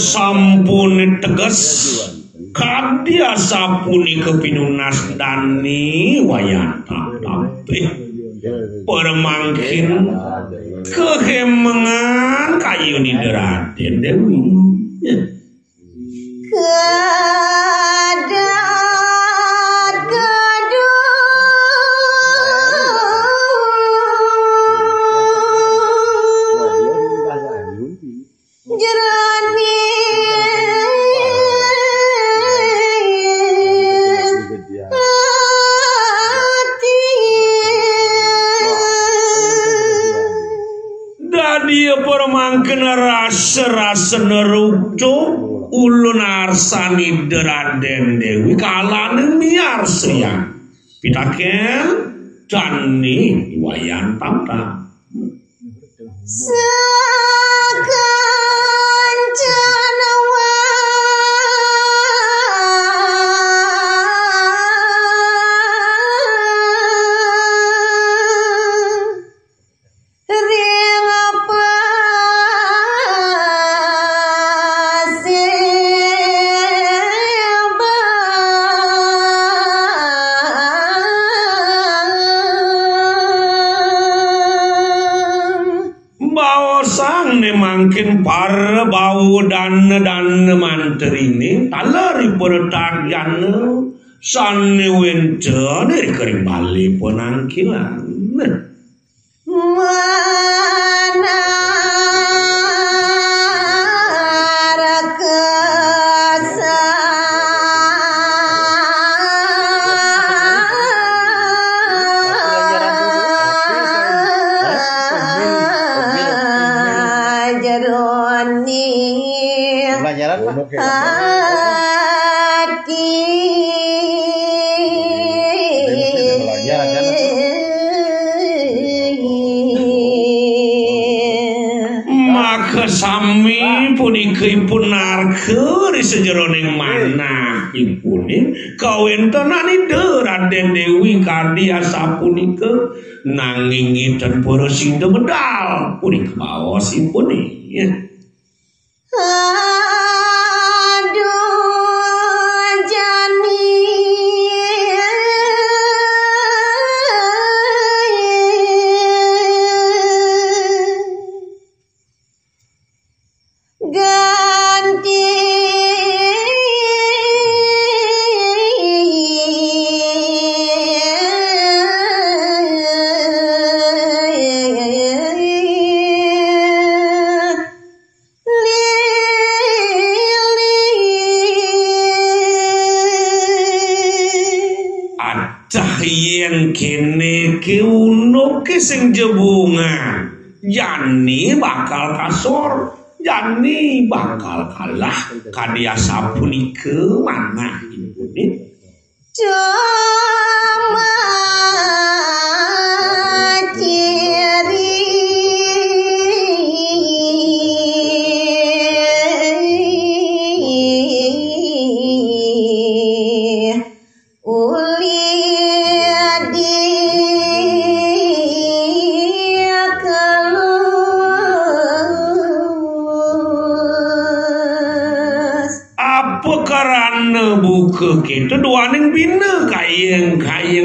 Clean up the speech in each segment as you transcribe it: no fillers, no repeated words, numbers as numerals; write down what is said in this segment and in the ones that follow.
sampun teges kadya sapunika pinunas dani wayanta tapi permangkin kehemengan kayu ni Raden Dewi dia permangken rasa nerucuk ulun arsani Raden Dewi kalane miarsa pitaken dani wayan tata mungkin para bau dan mantri ini talari pertagian sanne wente dari kering bali penangkilan mana maka sami punika ipun narke sejeroning manah ipune kawentenani Raden Dewi kadya sapunika nanging iten para sida medal punika baosipun ya. Yen kene ke unuk sing jebungan jani bakal kasor jani bakal kalah kadya sapunika manah ipune cuma buka kita duaning bina kayeng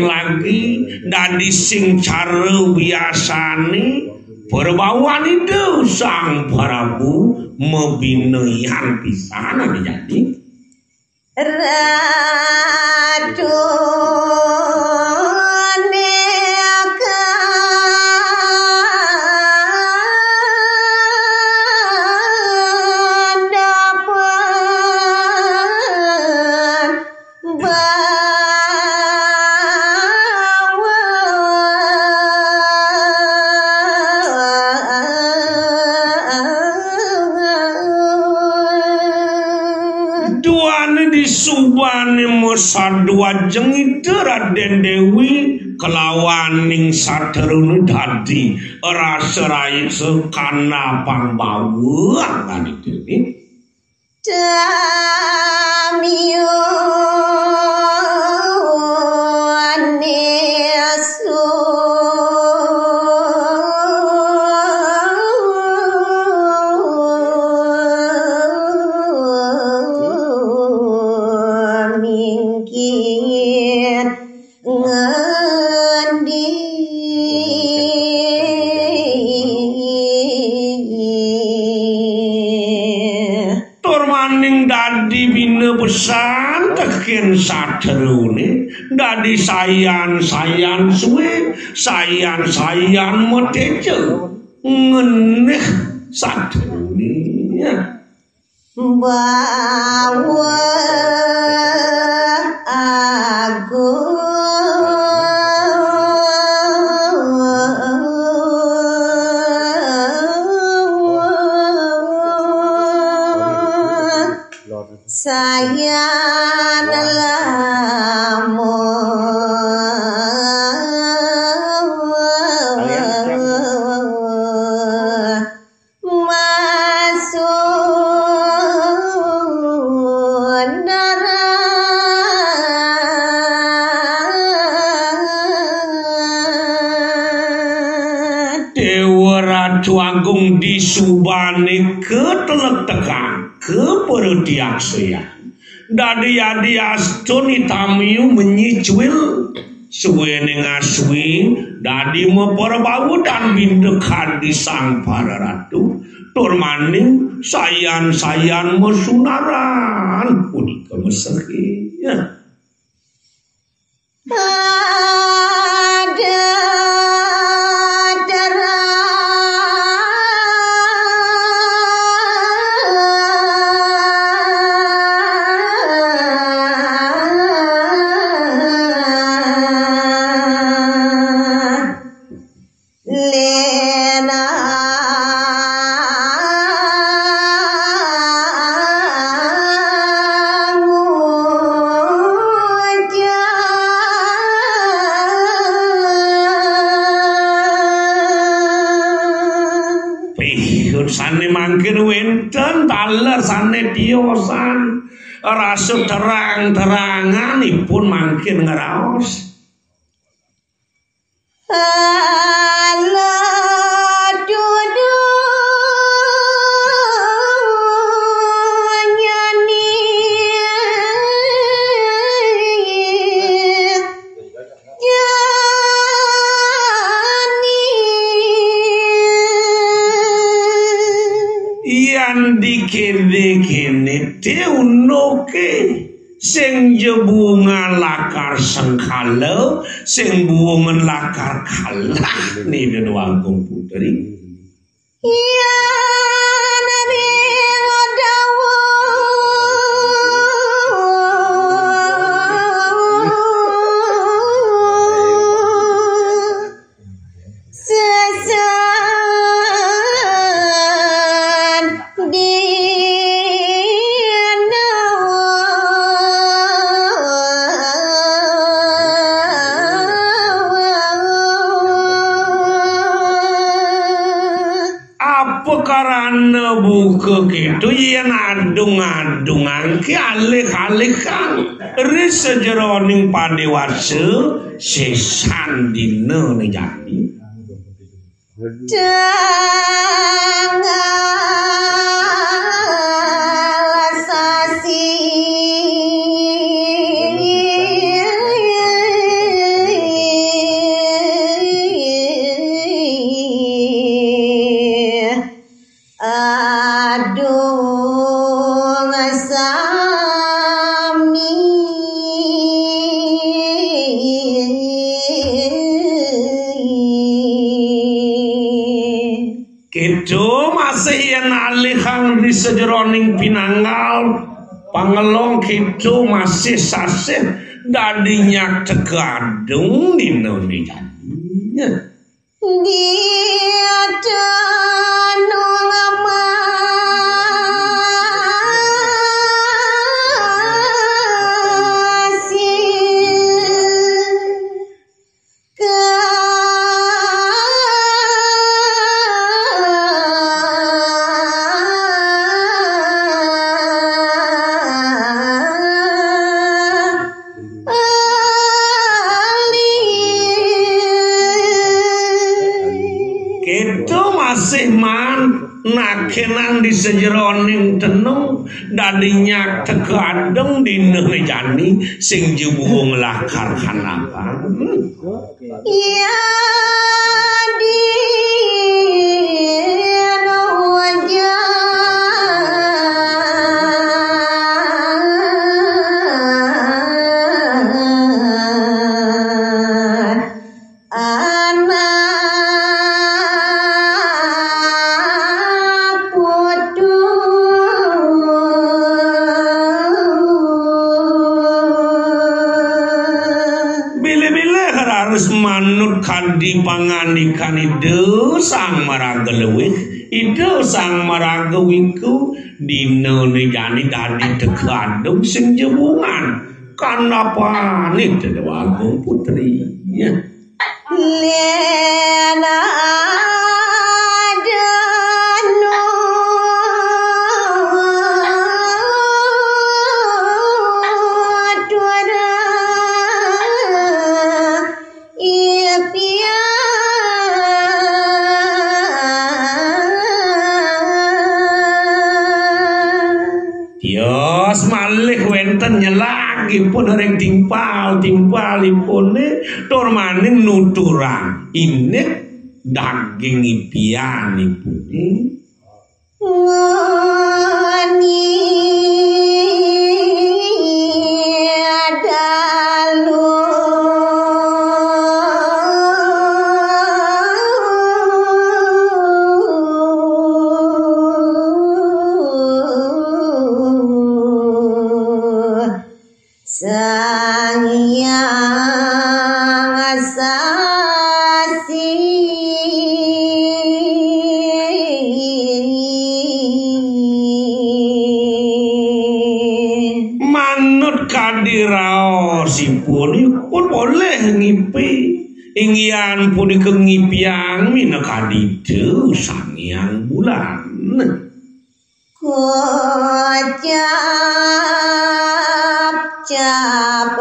lagi dadi sing cara biasane perbawan itu sang Prabu membina yang pisana jadi Ratu subane mosadwa jeng Raden Dewi kelawaning saterune dadi rasa rai sekana pambawuan kan itu Damio dadi bina pesan teken saterune dadi sayan suwe sayan moteje ngeneh saterune bawa aku saya Agung disubane ke telek tekan ke perdiaksean dadi adi astuni tamiu menyicwil suwene ngaswi dadi meperbau dan bindekan di sang para ratu tur maning sayan mesunaran punika meseki ya sane mangkir wenten taler sane diosan rasa terang-teranganipun mangkir ngeraos dikene teunoke sing jebungan lakar sengkala sing buungan lakar kalah nih doang putri iya nabi karena buka gitu yen adung-adungan ki alih-alih kang risejeroning padewasa sesan dina nejati Kedo masih yen alihang di sejeroning pinanggal pangelong kedo masih sasih dadinya tegadung di Indonesia. Dia masih man nakenan di sejeroning tenung dadinya tegadeng di negeri sing jebung lakar kanapa iya di wajah manut kadi pangandikan ide sang maraga leuwih ide sang maraga wiku dina jani dadi tekadung sing jebungan kanapa nih Dewa Agung Putri ya Lena malih wenten nyelagipun ring timpalipun tur maning nuturang ini daging ipianipun ngani dalu Sang Hyang Asasi manut kadiraosipun pun boleh ngipi inggian punika ngipiang minakaditu Sang Hyang Bulan Kocap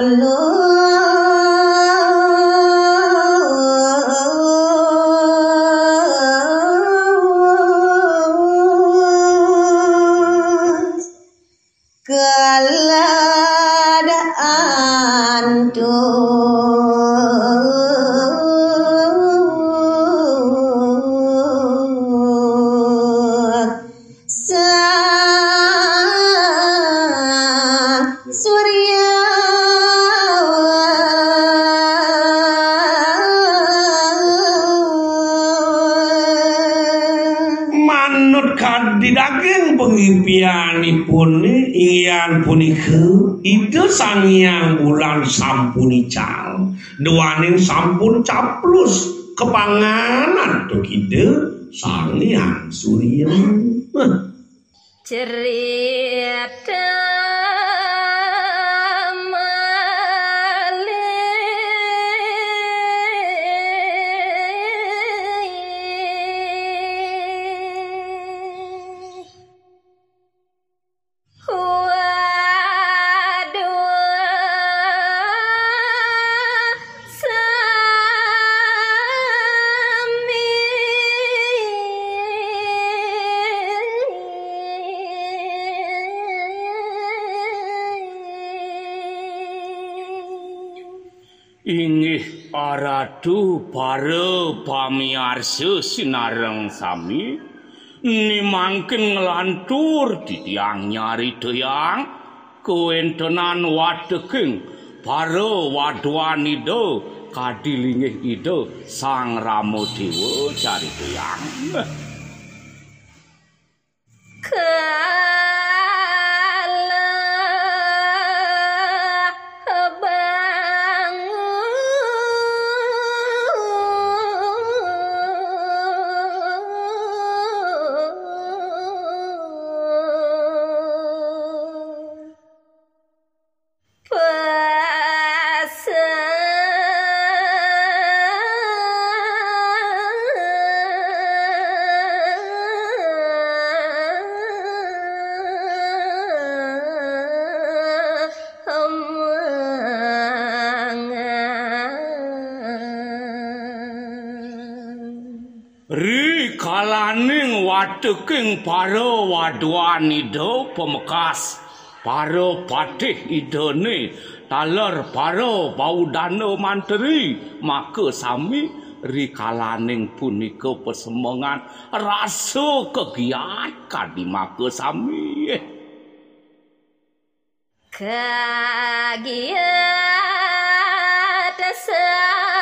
lu keladaan di daging pengipianipun iyan punika itu Sang Hyang Bulan sampun ical duaning sampun caplus kepanganan tuh ide Sang Hyang Surya cerita Inggih aradu para pamiarsa sinareng sami nimangken nglantur titiang nyari deyang kuentenan wadeging para wadwanida kadilingih ida Sang Ramadewa cari deyang Rikalaning wadeging para wadwanida pemekas para patih idane taler para baudana manteri maka sami rikalaning punika pesemongan rasa kegiat kadi maka sami kagiat sami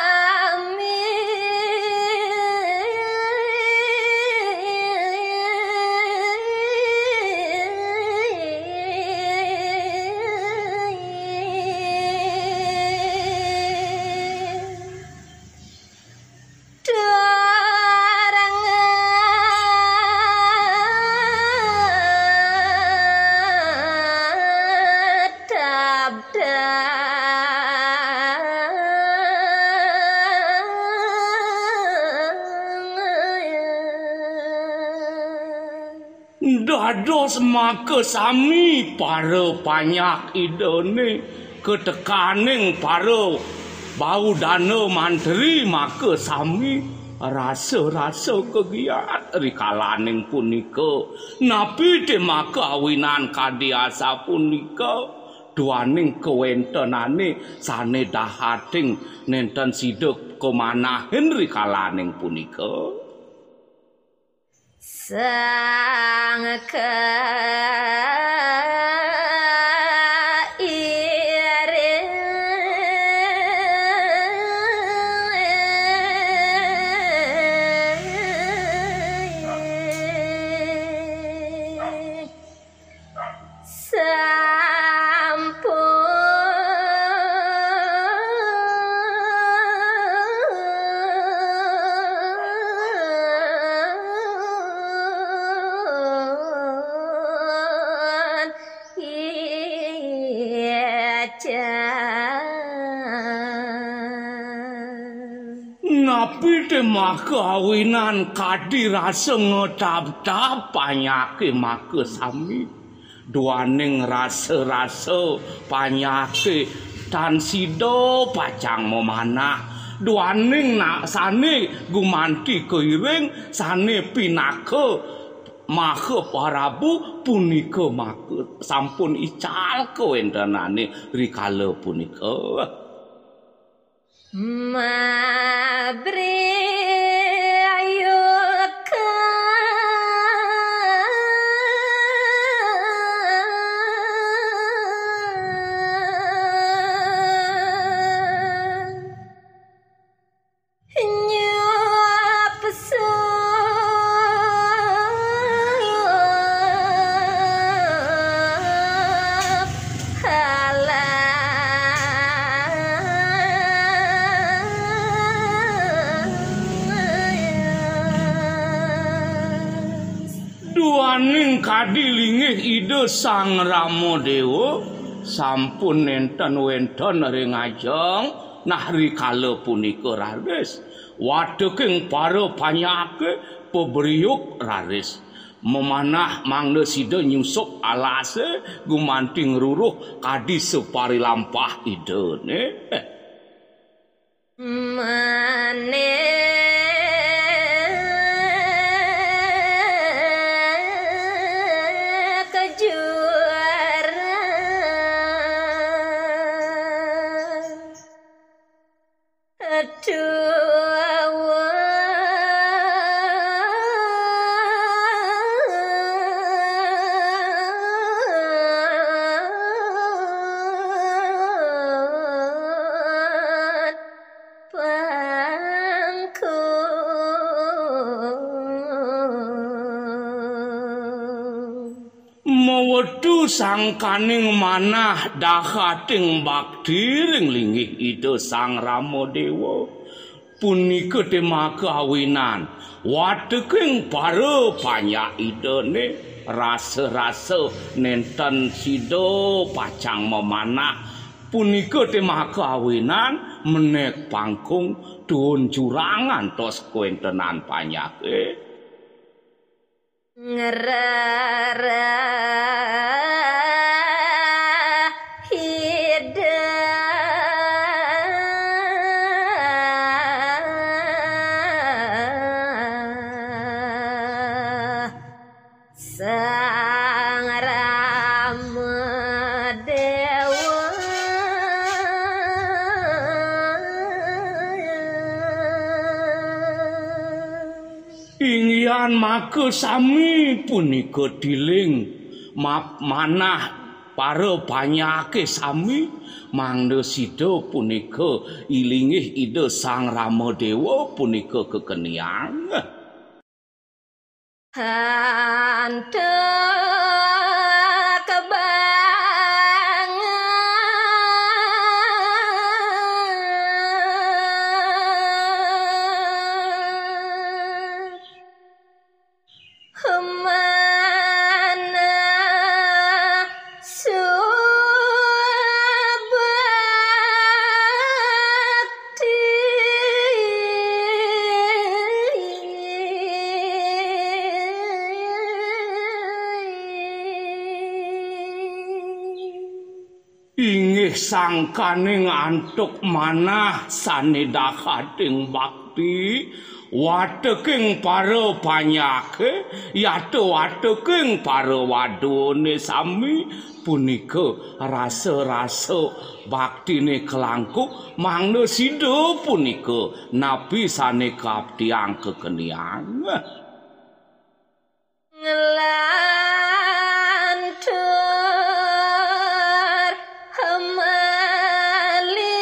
dados maka sami para panyak idone ketekaning para bau dana mantri maka sami rasa-rasa kegiat rikalaning punika napi te maka awinan kadiasa punika duaning kewentenane sane dahating nenten siduk kemanahen rikalaning punika sang napi te maka awinan kadi rasa ngedap-dap panyake maka sami duaning rasa-rasa panyake tan sido pacang memanah duaning sane gumanti keiring sane pinaka maka parabu punika maka sampun ical kewentenane rikala punika mabri duaning kadilingih ide Sang Ramadewa sampun nenten wenten ring ajeng nah rikala punika raris wadeking para panyake pebriuk raris memanah mangda sida nyusup alase gumanti ngruruh kadi separi lampah idene wedu sangkaning manah dahating bakti ring linggih ide Sang Ramadewa punika temaka awinan wadeking para panyak idene rasa-rasa nenten sida pacang memanah punika temaka awinan menek pangkung duun jurangan tos kuentenan panyake Sang Ramadewa ingyan maka sami punika diling manah para panyake sami mangda sida punika ilingih ide Sang Ramadewa punika kekeniang Hantu kebangan mana subakti inggih sangkaning antuk manah sanedahating bakti wateking para panyake yata wateking para wadone sami punika rasa-rasa baktine kelangkung mangda sida punika nabi sane kaptiang kekenian ngelantur hemali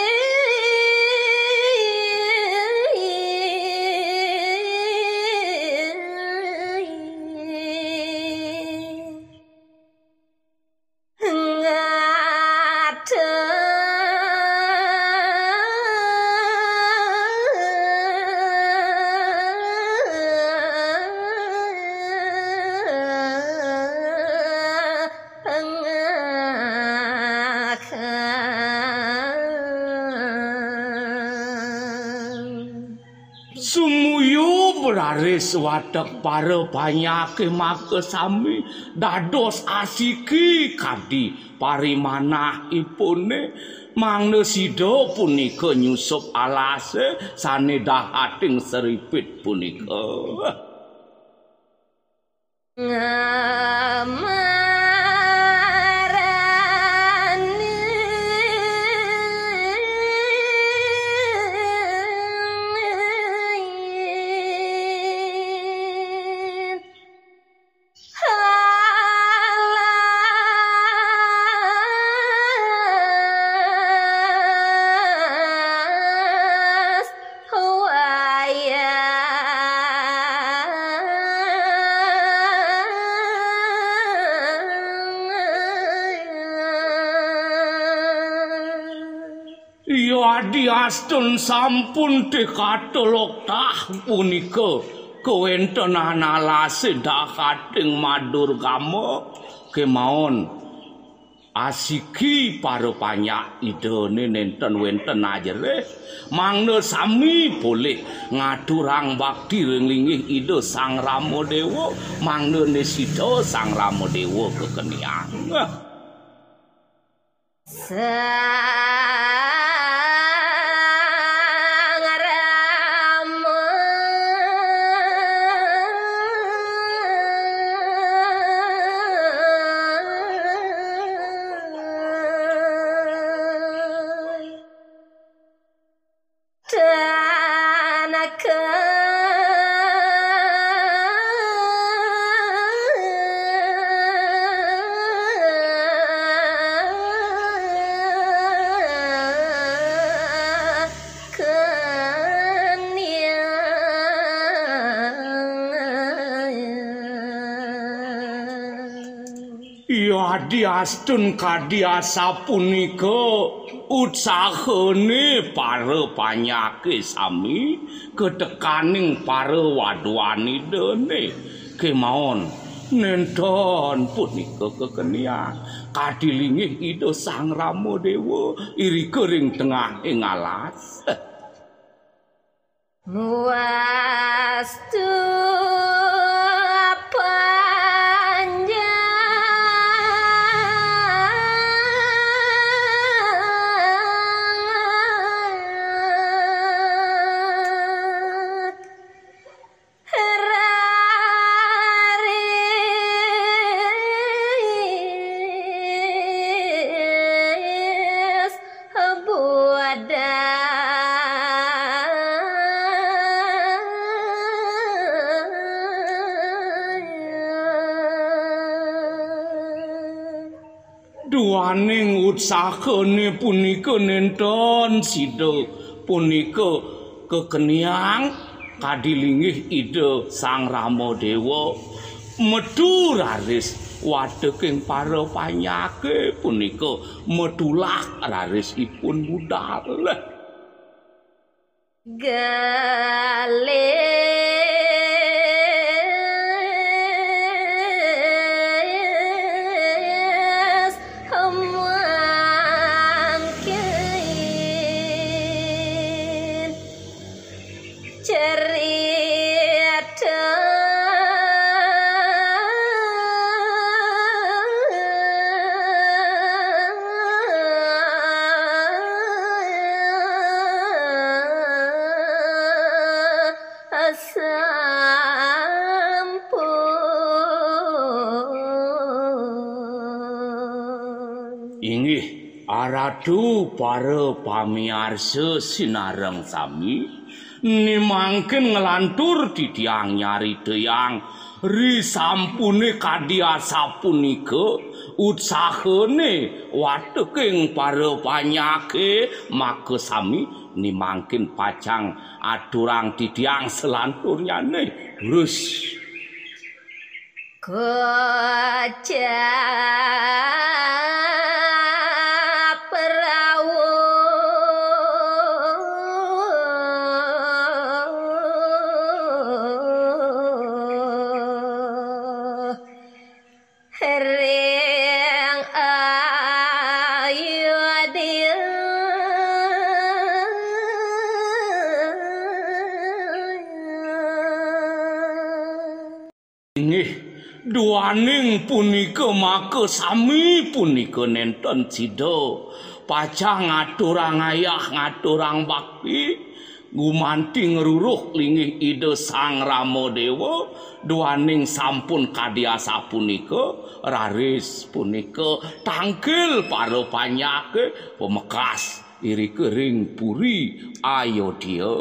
sumuyu beraris watek para panyake make sami dados asiki kadi parimanah ipune mangda sida punika nyusup alase sanedahating seripit punika Adi astun sampun dekatolok tah punika kewontenan alase dahating madur gama kemawon asiki para panyak idene nenten wenten ajere mangda sami boleh ngadurang bakti ringlingih ide Sang Ramadewa mangda nesida Sang Ramadewa kekenian Adi astun kadiasa punika utsahane para panyake sami ketekaning para wadwanidene kemawon nenten punika kekenian kadilingih ida Sang Ramadewa iri kering tengah ing alas muastu duaning utsahane punika nenten sida punika kekeniang kadilingih ide Sang Ramadewa metu raris wadeking para panyake punika metulah rarisipun budal Aradu para pamiarsa sinareng sami nimangken ngelantur ditiang nyari deyang ri sampune kadhiasa punika utsahane wateking para panyake maka sami nimangken pacang adurang ditiang selanturnyane terus duaning punika maka sami punika nenten sida pacang ngaturang ayah ngaturang bakti gumanti ngruruh linggih ide Sang Ramadewa duaning sampun kadhiasa punika raris punika tangkil para panyake pemekas iri kering puri Ayodhya.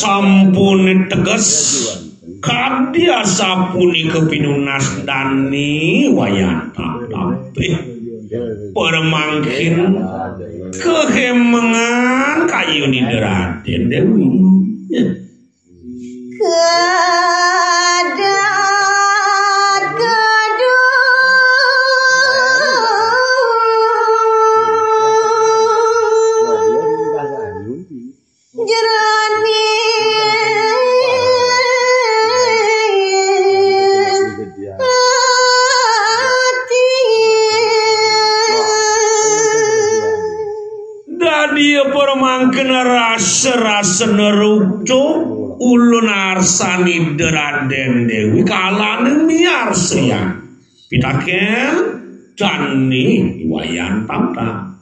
Sampun teges kadhiasa punika pinunas dani wayanta tapi permangkin kehemengan kayuni Raden Dewi permangkena rasa nerucuk ulun arsani Raden Dewi kalane miarsa ya pitaken dani wayan tata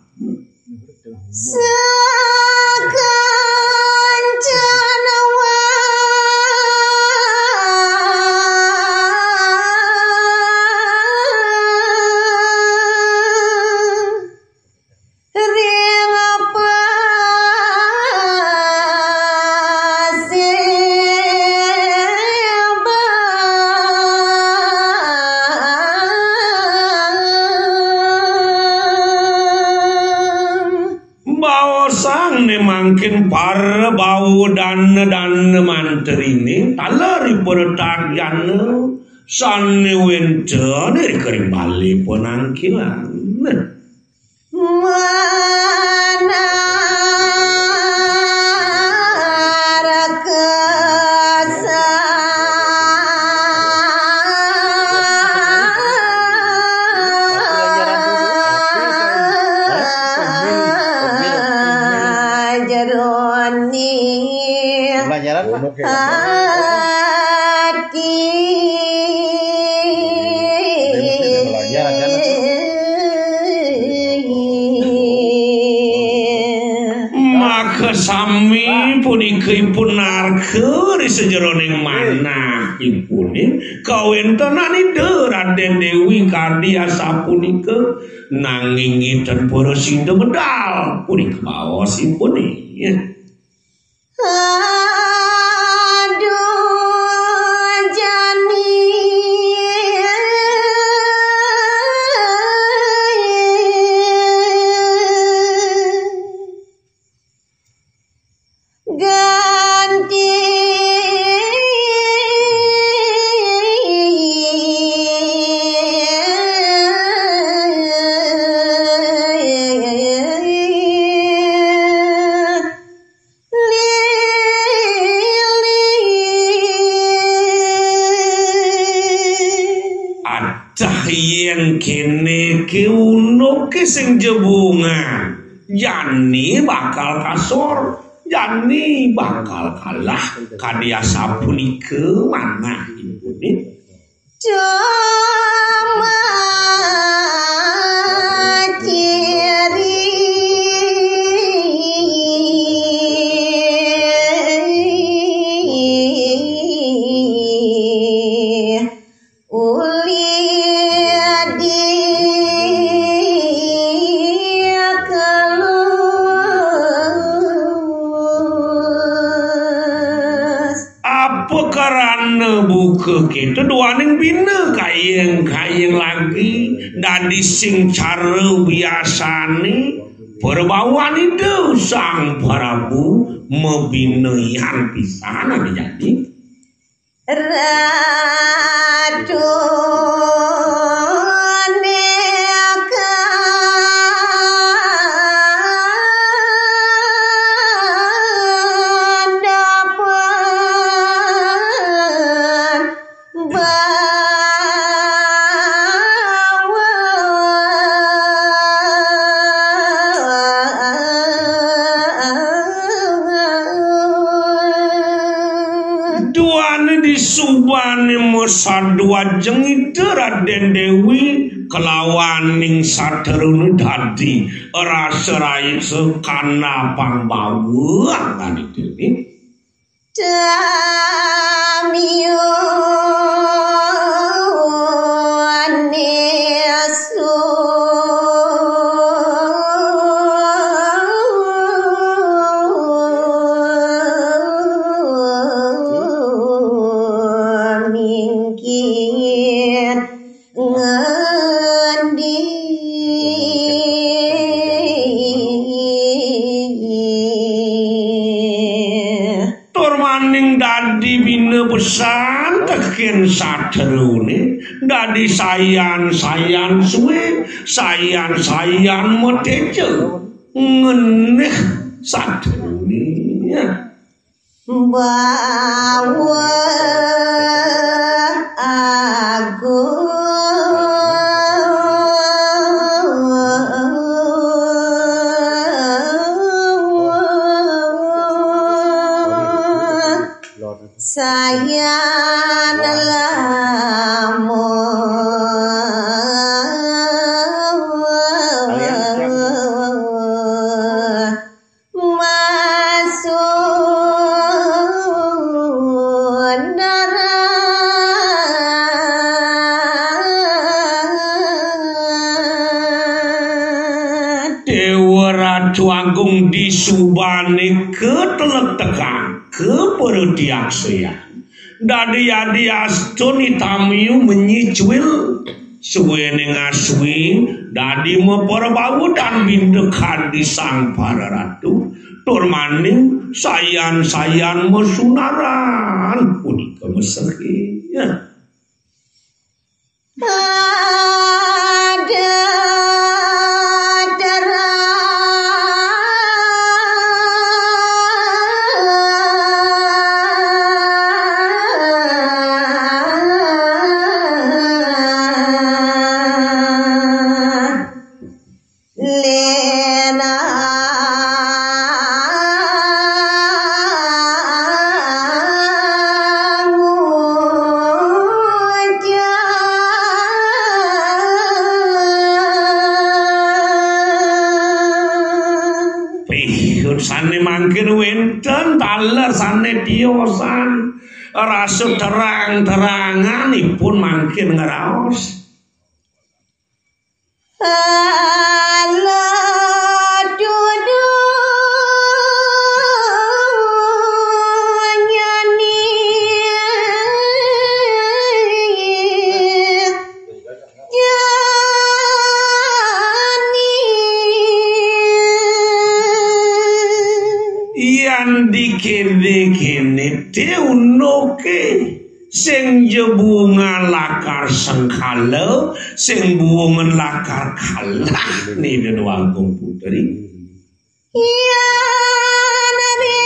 mangkin para bau dan mantri ini talari pertagian sanne wenten kering bali penangkilan mana maka sami punika ipun narke sejeroning manah ipune kawentenani Raden Dewi kadhiasa punika nanging ngiten para sida medal punika baosipun ya. Yeah. yen kene ki unuk ki sing jebungan jani bakal kasor jani bakal kalah kadia sapunika manah ibu ni cuma ciri buka kita duaning bina kayeng lagi dadi sing cara biasane perbawan itu sang Prabu membina yang pisan jadi ratu subane mosadwa jeng Raden Dewi kelawaning saterune dadi raserai sekana pambawuan kan itu pesan teken saterune dadi sayan suwe sayan moteje ngeneh saterune bawa aku saya Agung di subane ketelek tekan ke perdiaksean dadi adi astuni tamiu menyicwil suwene ngaswi dadi memperbau dan bindekan di sang para ratu turmaning sayan mesunaran punika meseki ya sane mangkir wenten taler sane diosan rasa terang-teranganipun mangkir ngeraos dikene teunoke sing jebungan lakar sengkala sing buungan lakar kalah nih doang putri iya nabi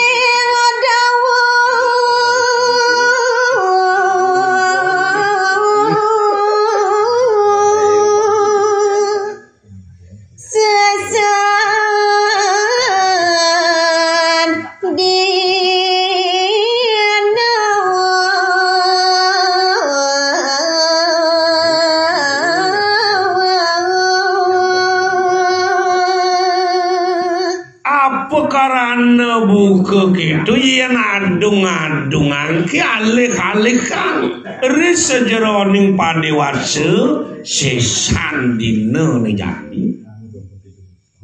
duka kitu yen adung-adung angke alih-alih kang ris sejeroning padewasa sesan dina nejati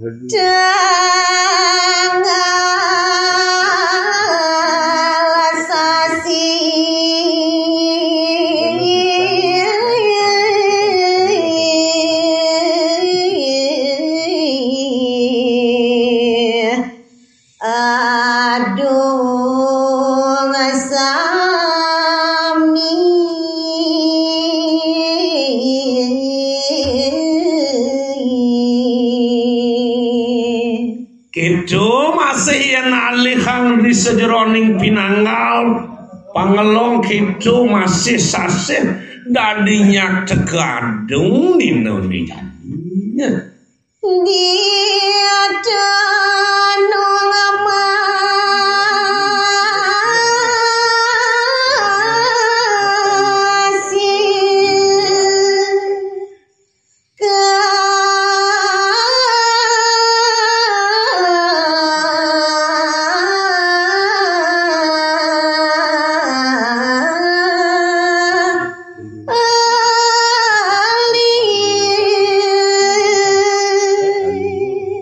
tanggal sasi adung sami kitu masih yen alihang di sejeroning pinanggal pangelong kitu masih sasih dadinya tegadung dina nejati dia tanung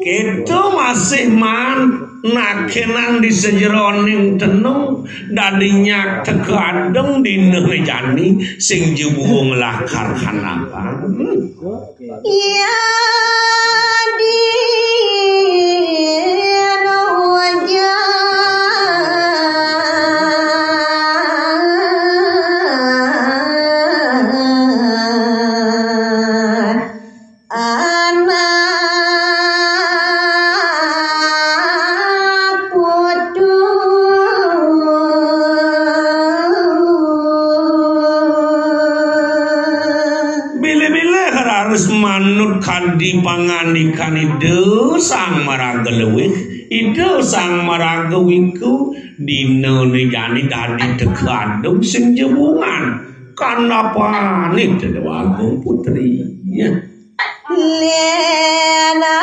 itu masih man nakenan di sejeroning tenung dadinya tegadung dina nejani sing jebung lakar kanapa ya di manut kandi pangandikan ide sang maraga leuwih ide sang maraga wiku dina nejani dadi tegadung sing jebungan kanapa nih Agung Putri ya lena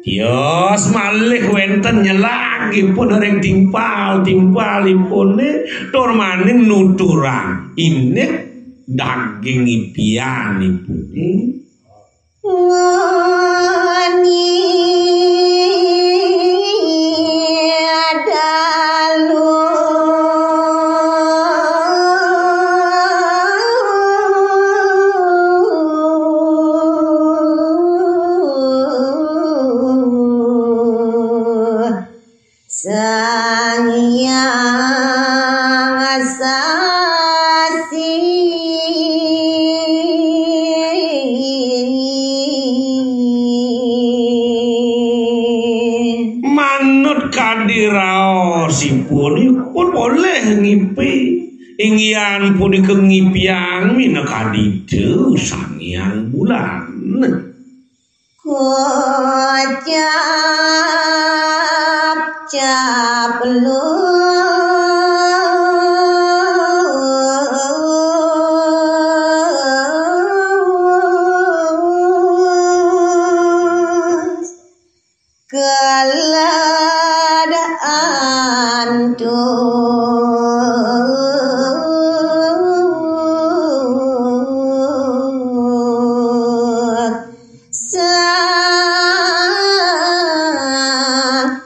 Yos malih wenten nyelagipun ring timpal-timpalipun tur maning nuturang ini daging ipianipun ngani dalu sang yang asasi manut kadiraosipun pun boleh ngipi inggian punika ngipiang minakaditu sang yang bulan kocap lu keladaan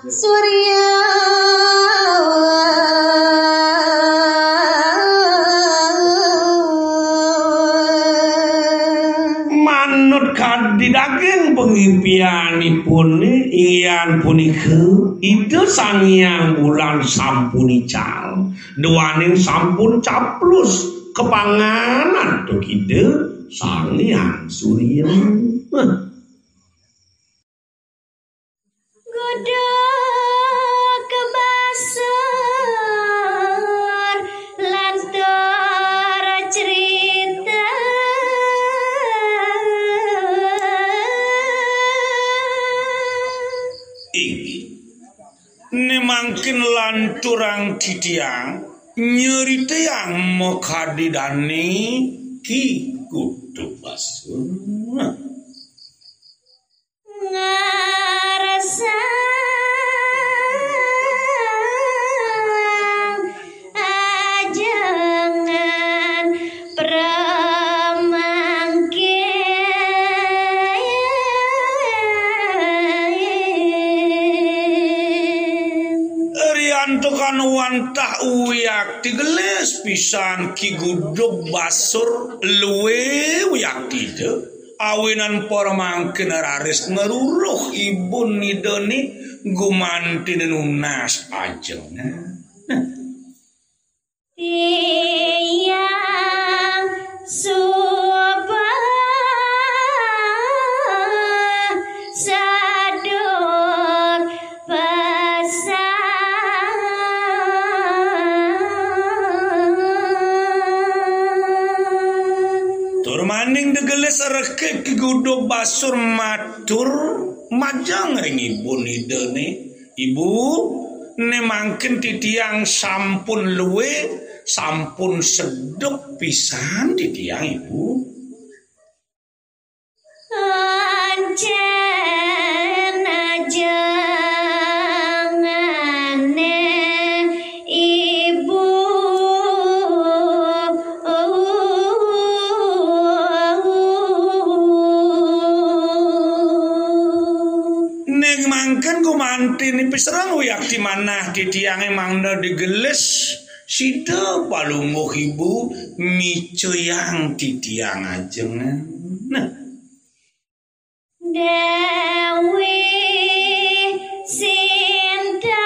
surya manut kadi daging pengipianipun iyan punika itu sang yang bulan sampun ical duaning sampun caplus kepanganan tuh ide sang yang surya goda kebasar lantar cerita inggih nemangkin lanturang titiang nyeri tiang mokadidani Ki Kudu Basur ngarasa ajangan Riantukan wantah uyak tigeles pisan Ki Kudu Basur luwe uyak tidak awinan pormangkeun raris ngeruruh ibu nidoni gumanti nunas ajeng tiang suba sador maning degeles reke Ki Kudu Basur matur majang ring ibu nidone ibu nemangkin titiang sampun luwe sampun sedep pisan titiang ibu ancen ajangane ibu mangken gumanti nipis serang uyak di mana titiang emangna digeles sida palungguh ibu micuyang titiang ajeng nah Dewi Sinta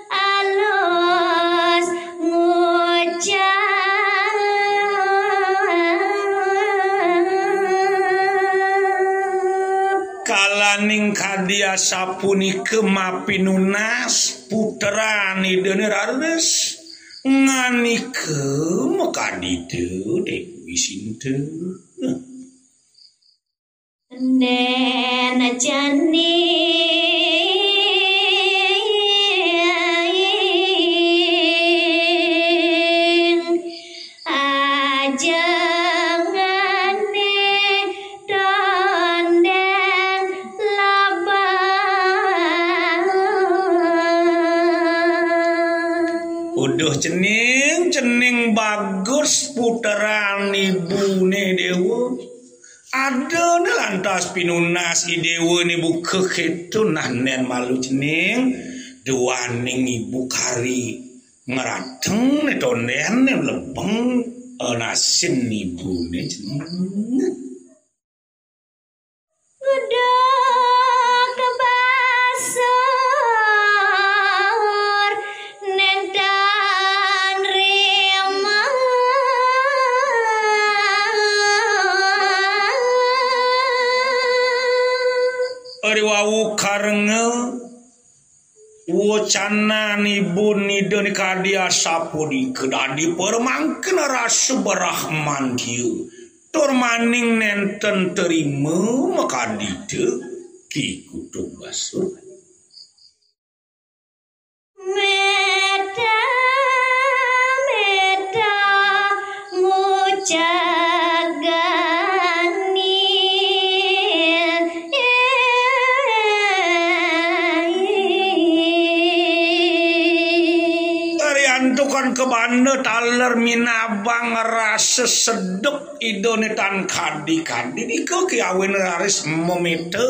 alus ngucap kalaning kadia sapunike mapinunas puterani deune rares nganike makaditu Dewi Sinta Nena jani ajangane dondeng labang uduh cening bagus puteran ibune dewa ada lantas pinunas idewa ni buka ketu nanen malu cening duaning ibu kari ngerateng ni tonden ni lebeng nasin ibu ni cening udah kebasur nentan rima ari wau karengel wacana ibu nidoni kadia sapudi kedadi permangken rasa berahman dieu tur maning nenten terima makadite Ki Kudu Basur meta ngucagani Ariantukan kebanda taler minabang rasa sedep idone tan kadi-kadi dika kiawin raris memete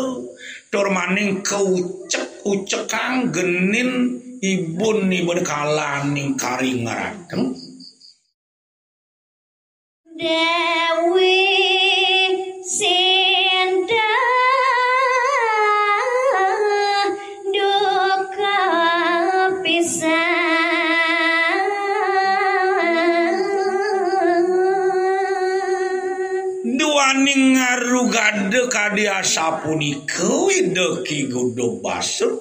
tur maning keucek-ucekang genin ibun kalaning kari ngarateng Dewi Sinta duka pisan duaning ngarugade kadia sapunika wide Ki Kudu Basur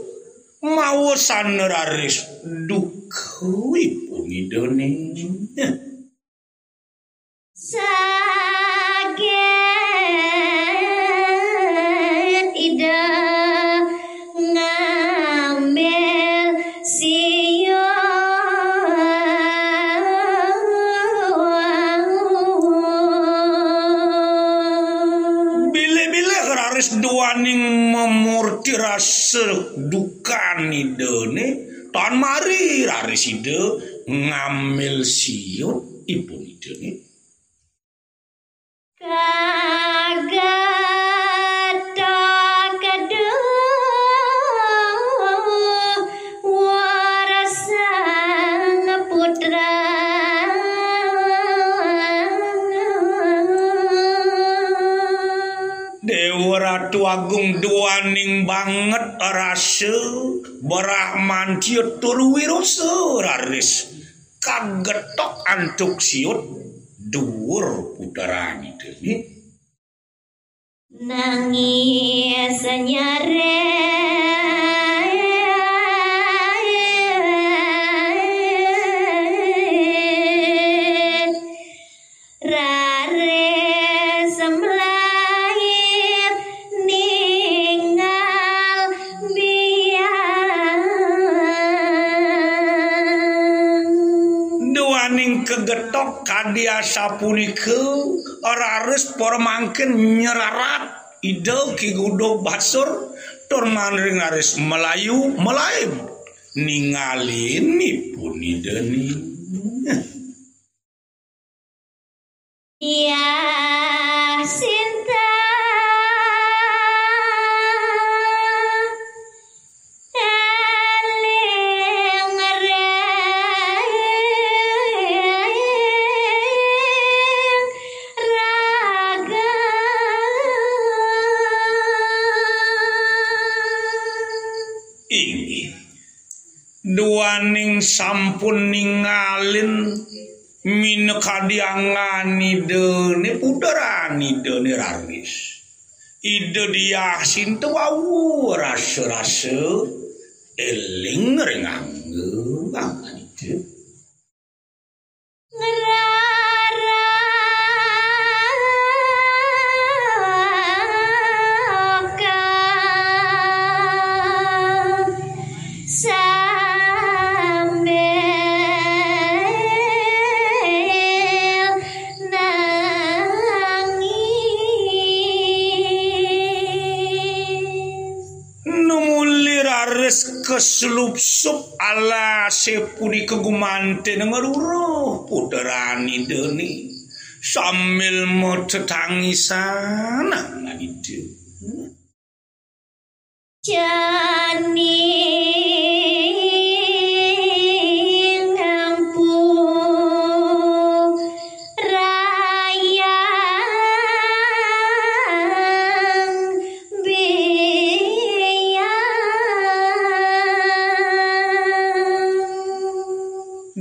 maosan raris duka ibu nidone Saget raris duaning memurti rasa dukani dene tan mari raris ide ngambil siut ipun ide ne Ratu Agung duaning banget rasa berahman ciut tur wiroso raris kagetok antuk siut dhuwur puterani deui nangis nyare kegetok kadia sapunikeun raris pormangkeun nyerarat ide ki gudog basur tur manring raris melayu melaim ningalin nipun ideni ya Sinta duaning sampun ningalin minekadiangani dene puterani dene raris ide dia sintu wau rasa-rasa eling rengangge angani de keselupsup ala sepuni kegumante ngeruruh puterani deni sambil mau tetangisan nang itu jani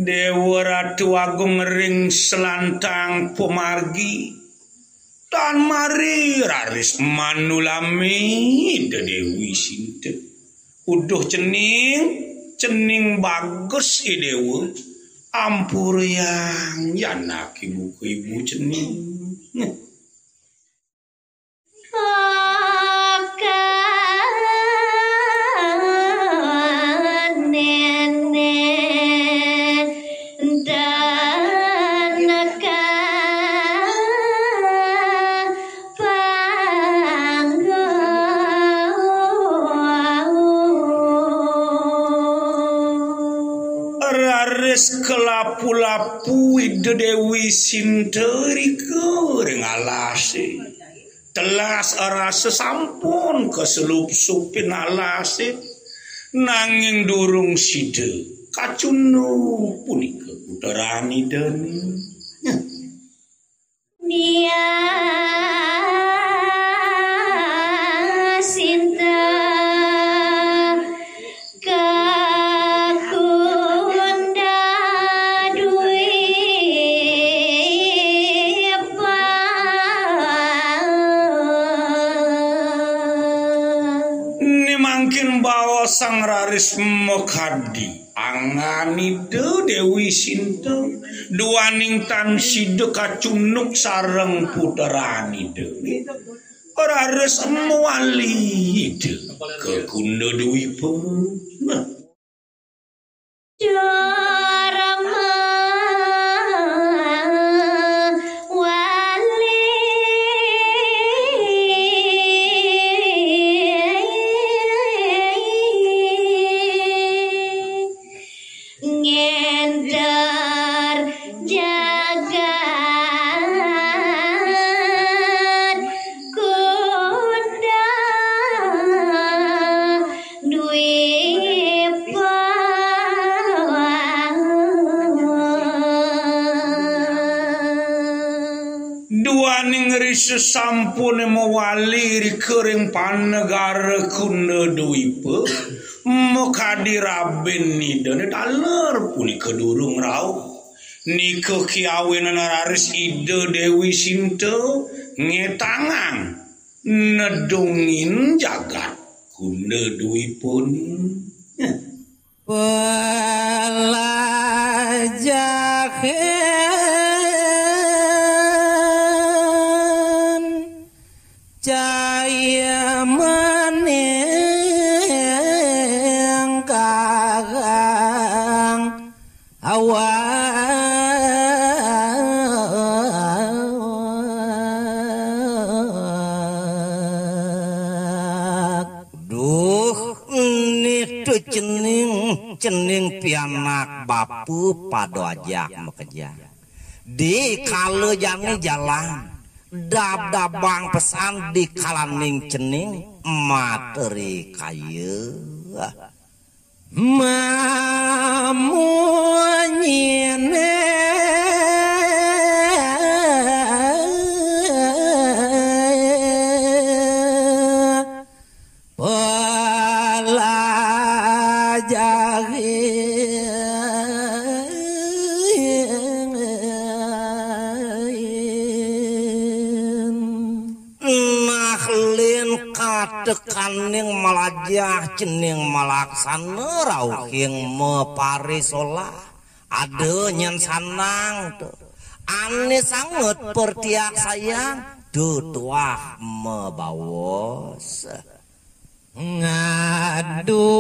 Dewa Ratu Agung ring selantang pemargi tan mari raris manulami Dewi Sinta uduh cening bagus idewa ampur yang yanak ibu cening kelapu-lapu ide Dewi Sinta rike ring alase telas rasa sampun keselup-supin alase nanging durung side kacunu punika puterani deni dia Sinta sang raris mekadi angani Dewi Sinta duaning tan side kacunuk sareng puterani dewi raris muali kekunda dewi pun sesampun mewali kering panegara kuna duipe muka diraben ni dan daler puni kedurung rau ni kekiawen nararis ide Dewi Sinta ngetangang nedungin jagat kuna duipun pelajaran cahaya meneng kakang awak duh nitu cening pianak bapu pado ajak mekeja di kalau jani jalan dab-dabang pesan di kalaning cening materi kayu mamunyine tekaning malajah cening malaksana rauhing meparisola ada nyen sanang tuh ane sangat pertiak sayang tutuah mebawos ngadu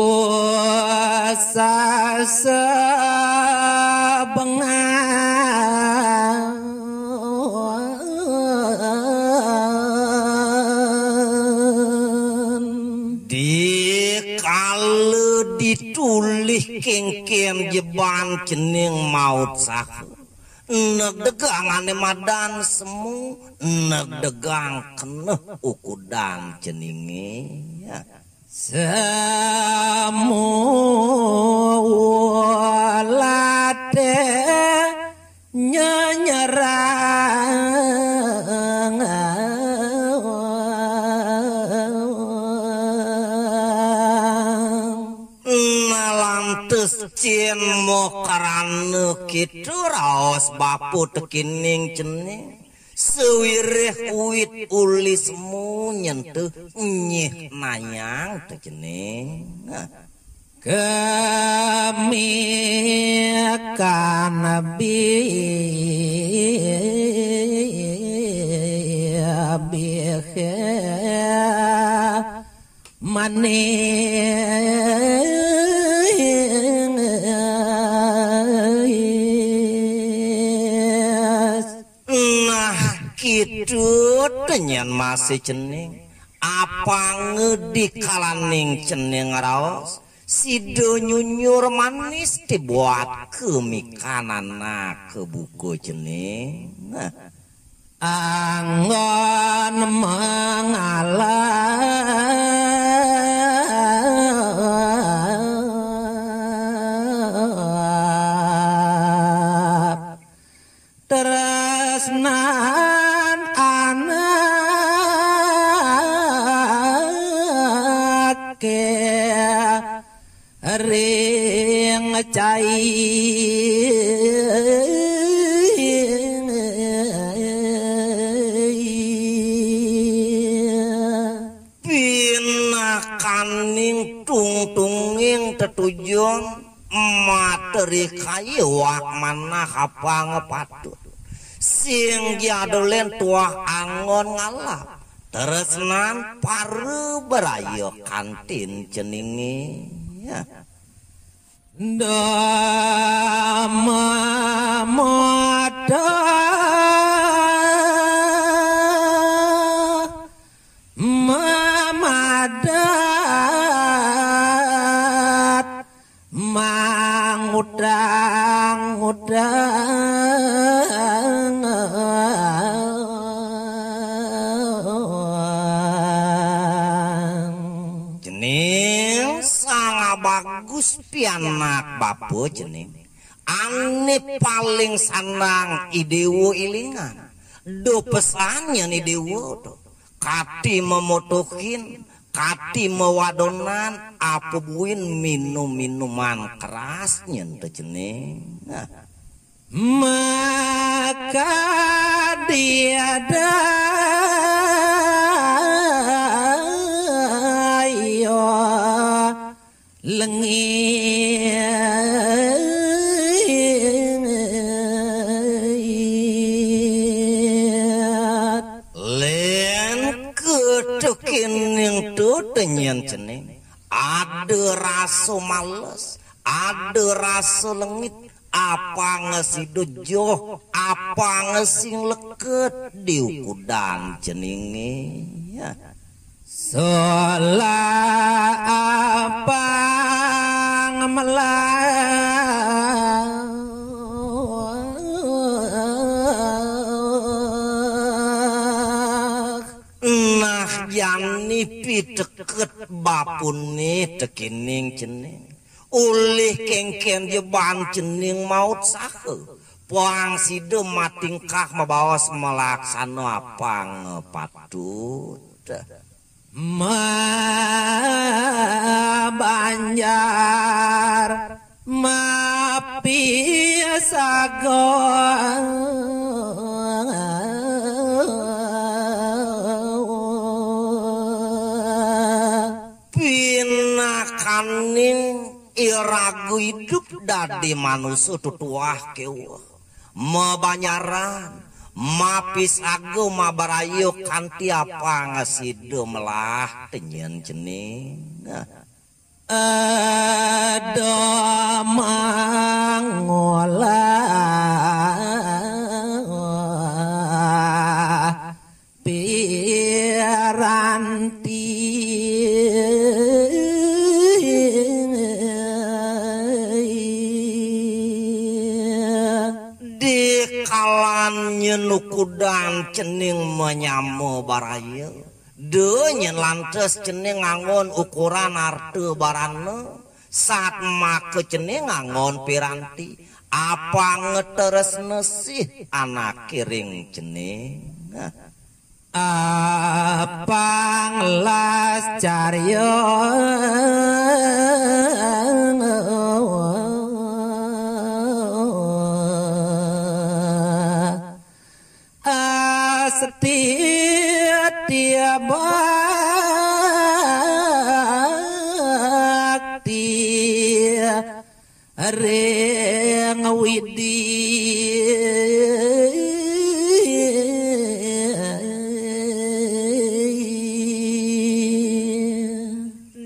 sasa bengang ditulih kengkem jeban cening maut saku negdegang ane madan semu negdegang keneh ukudan ceninge semu walate nyanyerang cien mo karana kitu raos bapu tekining cening sewireh uit uli semu nyentuh nyih nayang tekening kami akan kitu tenyan masih cening apa ngedik kalaning cening raos sido nyunyur manis dibuat kemikanana ke buku cening anggon mengalap tresnan anak ring cai pinakaning tungtunging tetujon materi kayu wak mana kapang patut sing jadolen tuah angon ngalap tresnan paru berayo kantin ceningi dama moda mamadat mangudang jening sangat bagus pianak bapu jening ane paling sanang idewo ilingan do pesannya nih dewa tuh kati memotokin kati mewadonan apa buin minuman kerasnya tuh ceneng maka tiada ayo ketukin tuh tenyen ceneng ada rasa males ada rasa lengit apa ngesidojo apa ngesing leket di ukudan cenenge ya sola apa nah jani piteket bapune tekining ceneng ulih kengken jeban cening maut sahe puang sido matingkah mabawas melaksana apa ngepatut banjar mapiasago pinakaning iragu hidup dadi manusia tutuah kewah mabanyaran mapis ago mabarayo kanti apa ngasido melah tenyen ceneng ada mangolah piranti nyenukudan cening menyamu baraya de nyen lantes cening ngangon ukuran arte barane saat make cening ngangon piranti apa ngeteres nesih anak kiring cening apa ngelas caryo setia bakti reng widi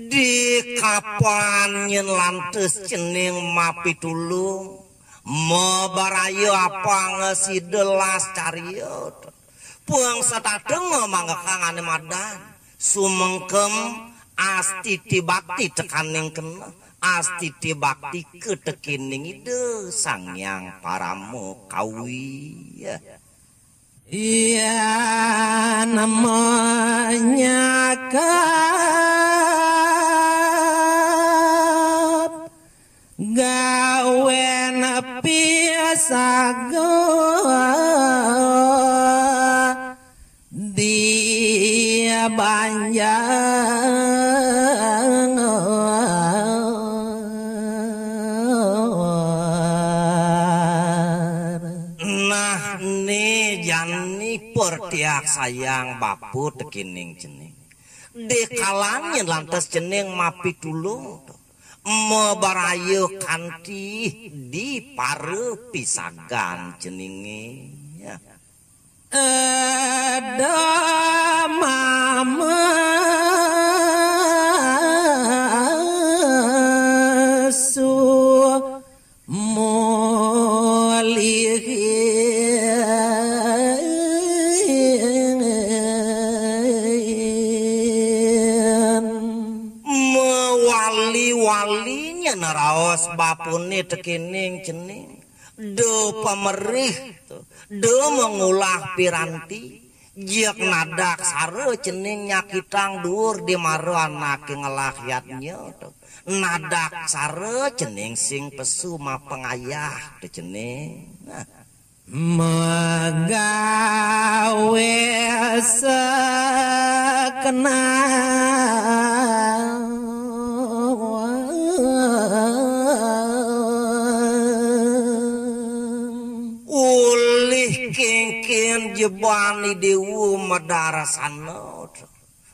di kapan nyen lantes cening mapi tulung mabarayo apa ngesidelas cariot puang satadeng mangkangane madan sumengkem astiti bakti tekaning kena astiti bakti ketekining ide sangyang paramu kawi ya iya namanya gawen piasago dia banjang nah nih jani pertiak sayang bapu tekining cening di kalangnya lantas cening mapi tulung mebarayo kanti di pare pisagan ceninge ya ada mama su wali-walinya naraos bapune tekining cening do pamerih do mengulah piranti jiak nadak sare cening nyakitang dur di maro anak ngelahyatnya nadak sare cening sing pesu ma pengayah de cening Magawe sekenal ulih kengken jebani dewu madarasana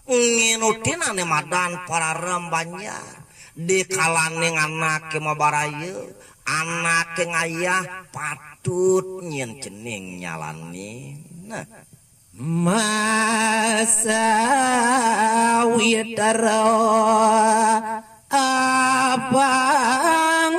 nginutin ane madan para rembanyar di kalaning anak mabaraya anak ngayah patut nyen cening nyalani nah masa widara abang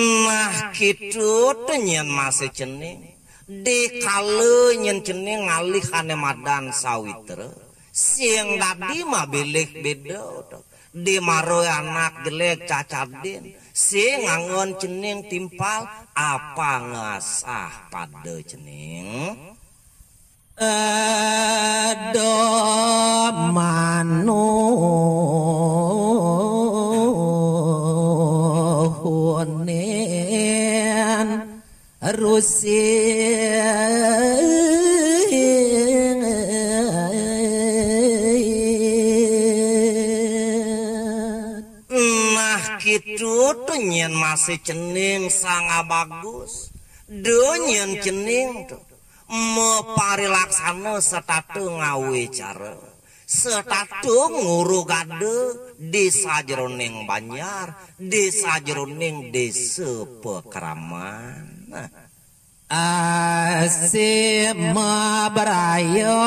nah kitu nyen masih cening di kale nyen cening ngalih ane madan sawitra siang tadi mah bilih beda di maroy anak jelek cacadin sing ngangon cening timpal apa ngasah pada cening do manuhunen Rusia kitu tuh nyen masih cening sangat bagus donyen cening tuh mepari laksana setatu ngawe cara setatu nguru gade di sajroning banyar di sajroning desa pekraman asim beraya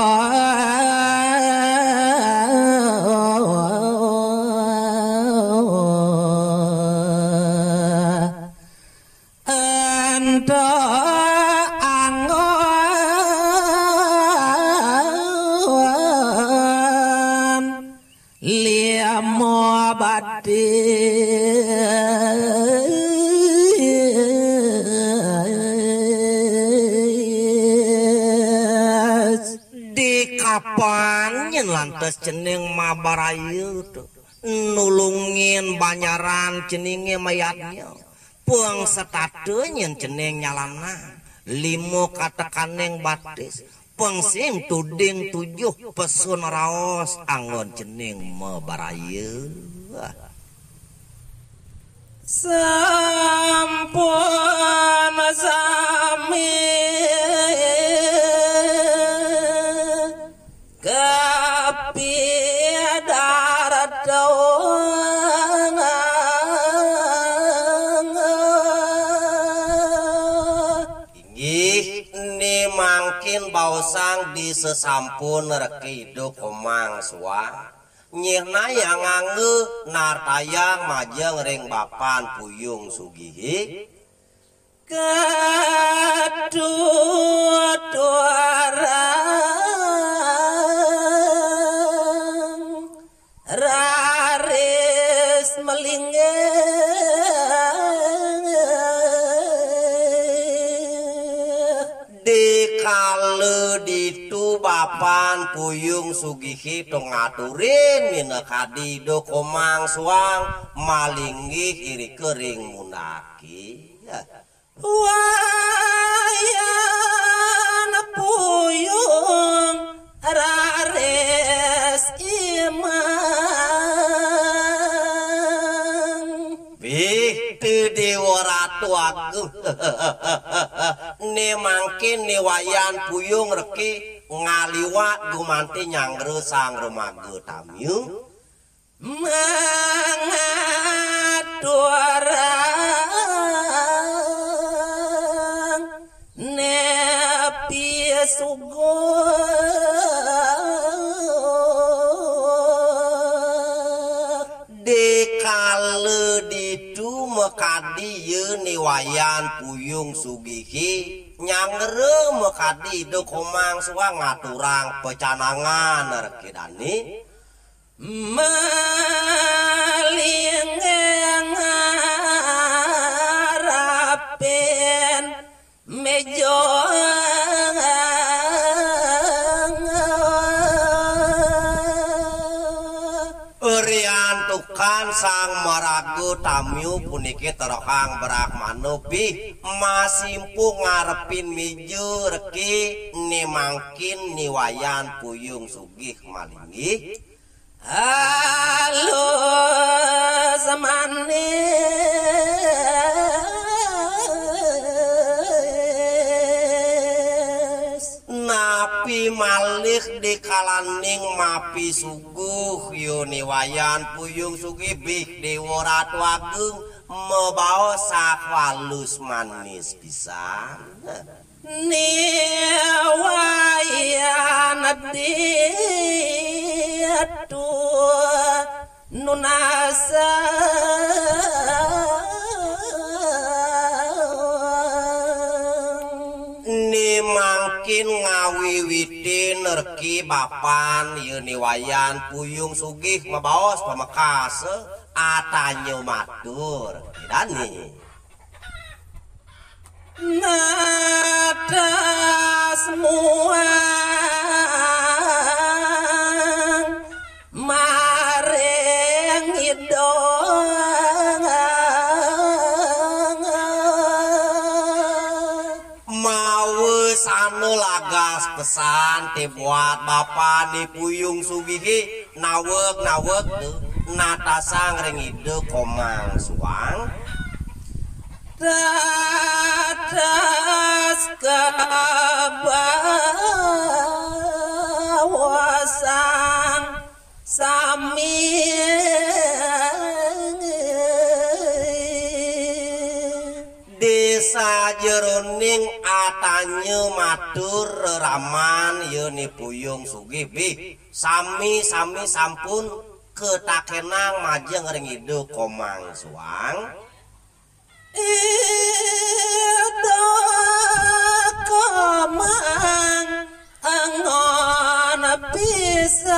di kapan yen lantas cening mabarayu nulungin banyaran ceninge mayatnya puang setade nyen cening nyalana limo katakaneng batis pengsim tuding 7 pesun raos anggon cening mabarayu sampun sami kapi darat doang inggih ni mangkin bausang di sesampun rekido komang suang nyirna yang ngangge nartayang majeng ring bapan puyung sugihi kadut warang raris melingge dikale ditu bapan puyung sugihi tong ngaturin mina kadido komang suang malinggih iri kering munaki wayan puyung rares imang bih dewa ratu agung ni mangkin ni wayan puyung reki ngaliwat gumanti nyangre sang remaga tamyu mangaturang nepi sugo dekale ditu mekadi ye ni wayan puyung sugihi nyangre mekadi do komang suang ngaturang pecanangan rekidani malingeng rapen mejo sang maraga tamyu puniki terokang berak manupi masimpu ngarepin miju reki ni mangkin ni wayan puyung sugih malingi halo zamane napi malih di kalaning mapi suguh yuni wayan puyung sugih bih dewa ratu agung membawa sakwalus manis pisan ni wayan diatu nunasa ni mangkin ngawiwiti nerki bapan yuni wayan puyung sugih mabaos pamekase atanyo matur dani nada semua mareng idong mau sanu lagas pesan buat bapak di puyung sugihi nawek natasang ring ide komang suang dadas kabawasang sami desa jeroning atanye matur raman yeuni puyung sugih bih sami sampun ketakenang majeng ring ide komang suang Ida komang angon pisan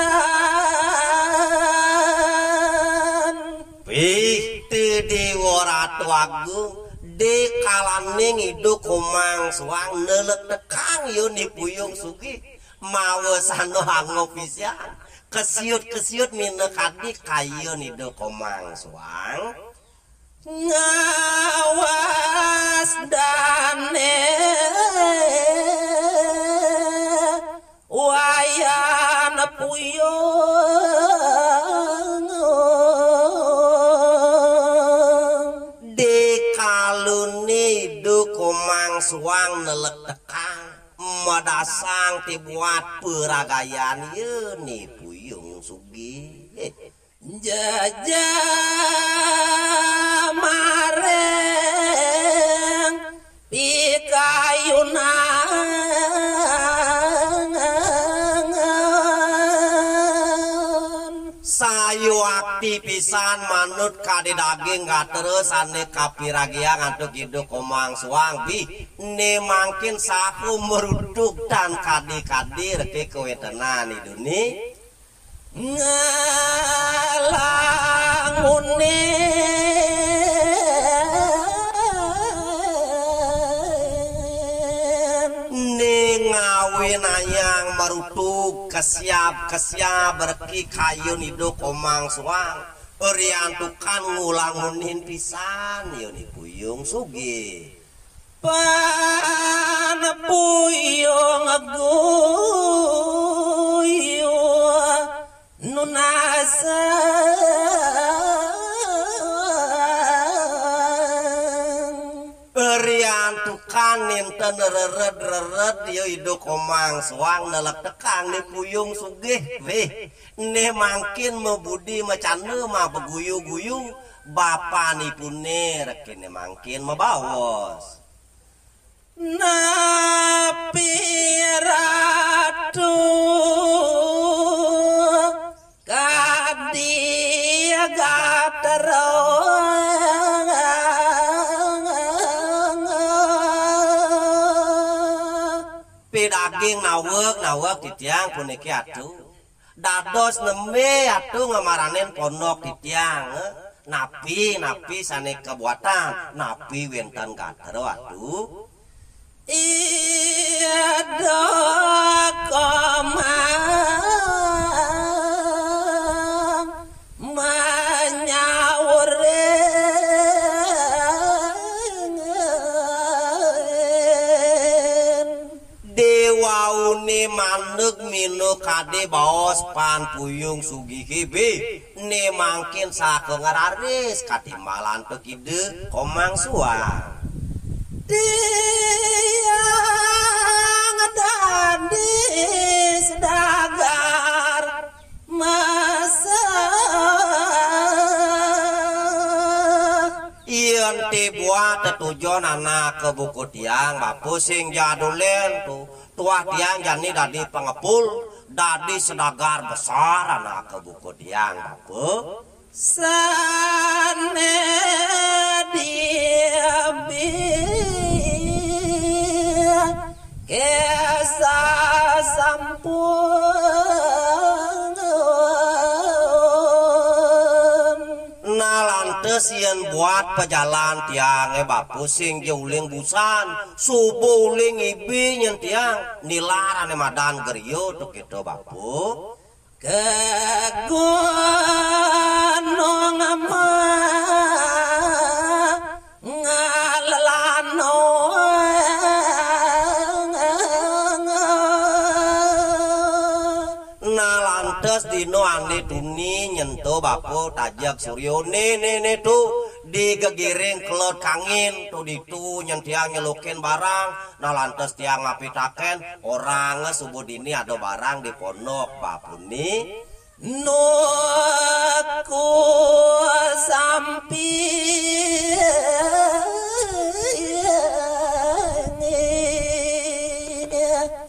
Bih dewa ratu agung de kalaning idu komang suang nelek tekang yuni puyung sugih mawa sano hango pisan kesiut minekadi kayu idu komang suang ngawas dane wayan puyung dekalune dukumang suang nelek tekang madasang tibuat peragayan yeuni puyung sugih jaja mareng pikayunan sayu akti pisan manut kade daging gak terus ane kapiragia ngantuk hidup komang suang bi ne mangkin saku meruduk dan kadi-kadi reki kewetenan iduni ngalangune ningawin ayang marutug kesiap berki kayu nido komang suang oriantukan ngulangunin pisan yoni puyung sugih pan puyung aguyu nunasa beriantukan ninten reret yo idu komang suang nelek tekang ni puyung sugih weh ne mangkin mebudi macane mah beguyu-guyu bapa nipune rekene mangkin mebawos napi ratu kadia gatero pidaging nawek titiang puniki atuh dados nembe atuh ngamaranen pondok titiang napi sane kebuatan napi wenten gatero atuh iya komang menyawa waune maneg minu kade baos pan puyung sugihibe ne mangkin sakengararis katimbalan teu kideung komang suang tiang dadi sedagar masa ieun ti buat tetujon anak ke buku tiang bapu sing jadulen tuh tuah tiang jani dadi pengepul dadi sedagar besar anak ke buku tiang bapu sane diabi kesa sampun nalantes yen buat pejalan tiang bapu sing jeuling busan subuh uling ibi nyen tiang nilarane madan geriyo tuh kitu bapu ke gunung ngalalano nalantes dino ane tuni nyentuh bapu tajak suryo nene tuh digegiring kelot kangin tuh ditu nyentiang nyelukin barang nalantes tiang ngapitaken orang subuh dini ada barang di pondok bapu ni nuku sampi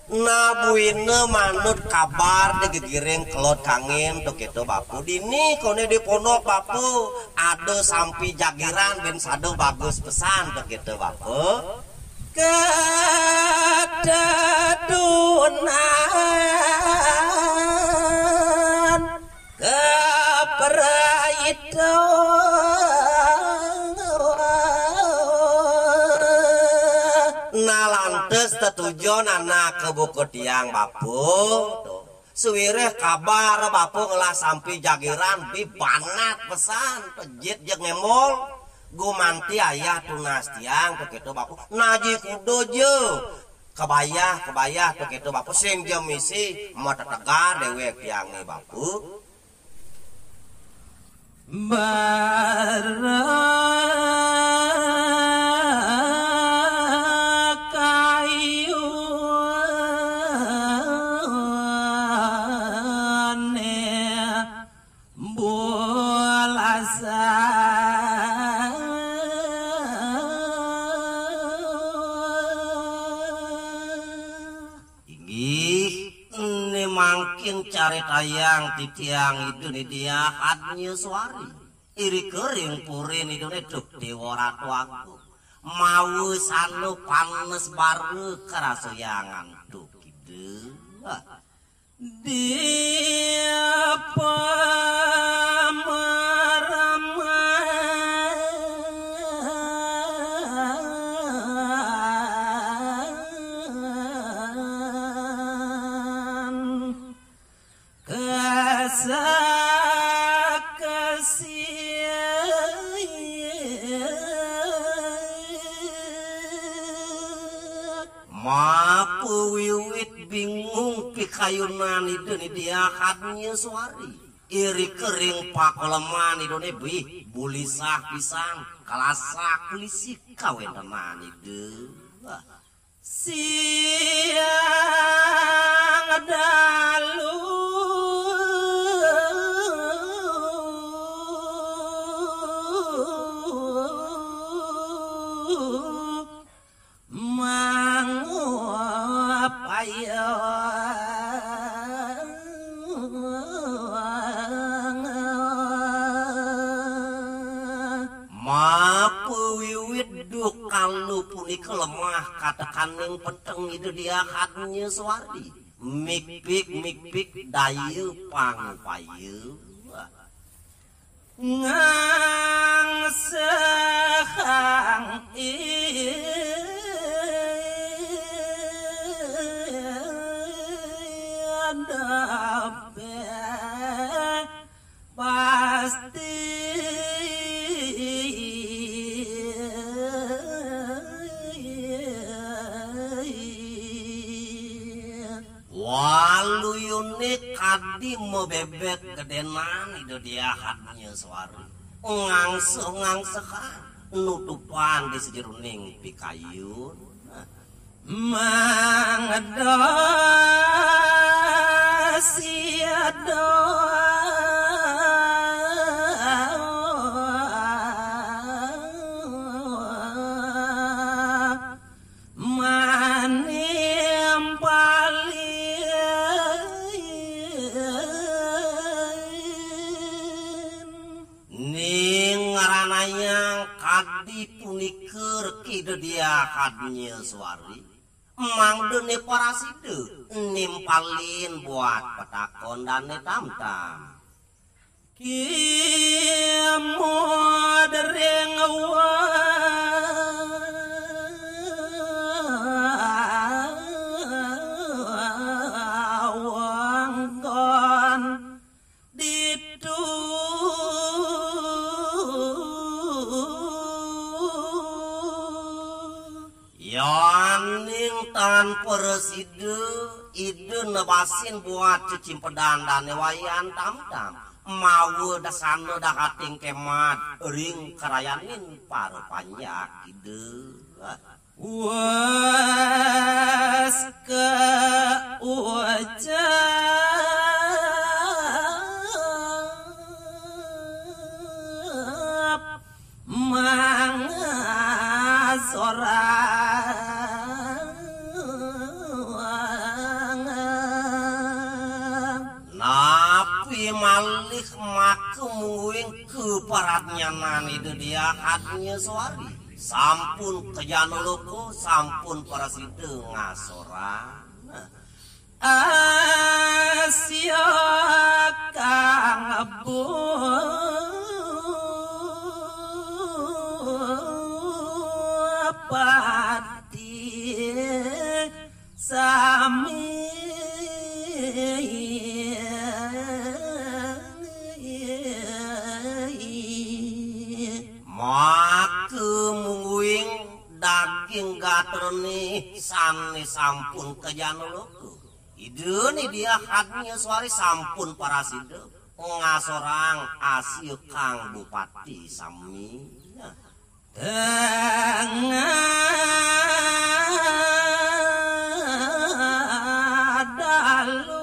nabuine manut kabar digegiring kelot kangin tuh gitu bapu dini kone di pondok bapu ada sampi jagiran ben sado bagus pesan tuh gitu bapu kedadunan keperaitan nalantes tetujon anak ke buku tiang bapu tuh suwireh kabar bapu ngelah sampai jagiran bi banget pesan pejit jeung ngemol gumanti ayah tunas tiang tuh kitu bapu naji kudo je kebayah tuh kitu bapu sing jam misi mau tetegar dewek tiang nih bapu cari tayang di tiang itu nih dia hadnya suari iri kering purin itu nih duk dewa ratuaku mau sanu panes baru kerasoyangan tuh gitu dia kayunan itu nih dia hadnya suari iri kering pakoleman itu nih bi bulisah pisang kalasak lisik kawen teman itu siang dalu manguap ayo kalau puni kelemah katakan yang peteng itu dia hadnya suari mik-pik dayu pang payu ngang sehang dape pasti kadi mau bebek gedenan itu dia hadnya suara ngangsekan nutupan di sejeruning pikayun mangedasi dia kadnya suari emang dene para side nimpalin buat petakon dan tamtam kiamu dereng wangkon ditu yaning tan perside ide nebasin buat cicimpedan dan wayan tamtam mau dasana dah kating kemat ring karayanin para panjak ide was ke ucap mangasora malih makumuing ke paratnya nani itu dia hadnya suari sampun kejanuloko sampun para side ngasora Asia kang abu pati sami makumuing daging gatroni sani sampun kejanuloko ide nih dia hadnya suari sampun para side ngasorang asih kang bupati sami dalu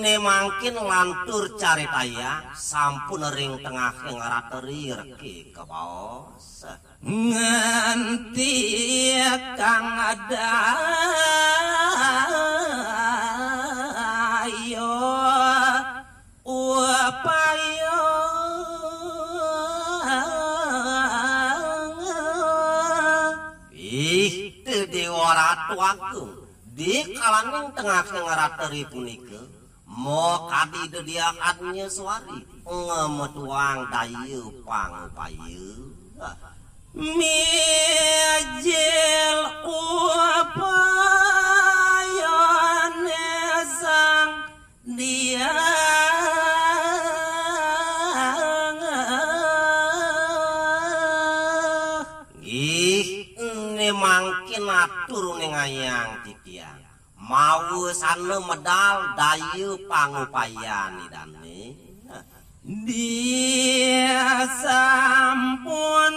ini mungkin lantur cari taya sampun ring tengah yang rateri reki ke bos nganti kang ada ayo upayo itu dewa ratu agung di kalangan tengah ngerateri punika mau kadi itu dia kadnya suari ngemetuang dayu pangpayu mijil upayon sang dia ini mungkin atur ngayang titiang mau sana medal dayu pangupayan dane dia sampun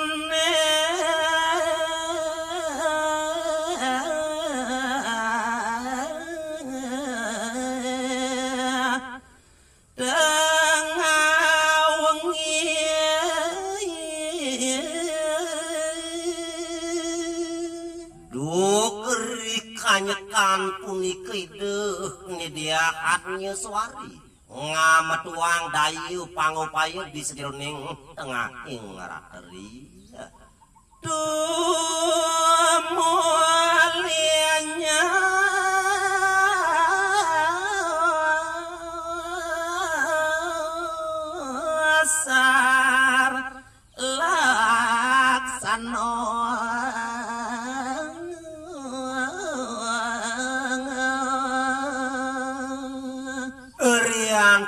kanyekan punika ide ini dia hadnya suari ngametuang dayu pangupayu di sejeroning tengah ing rateri mulianya sar laksana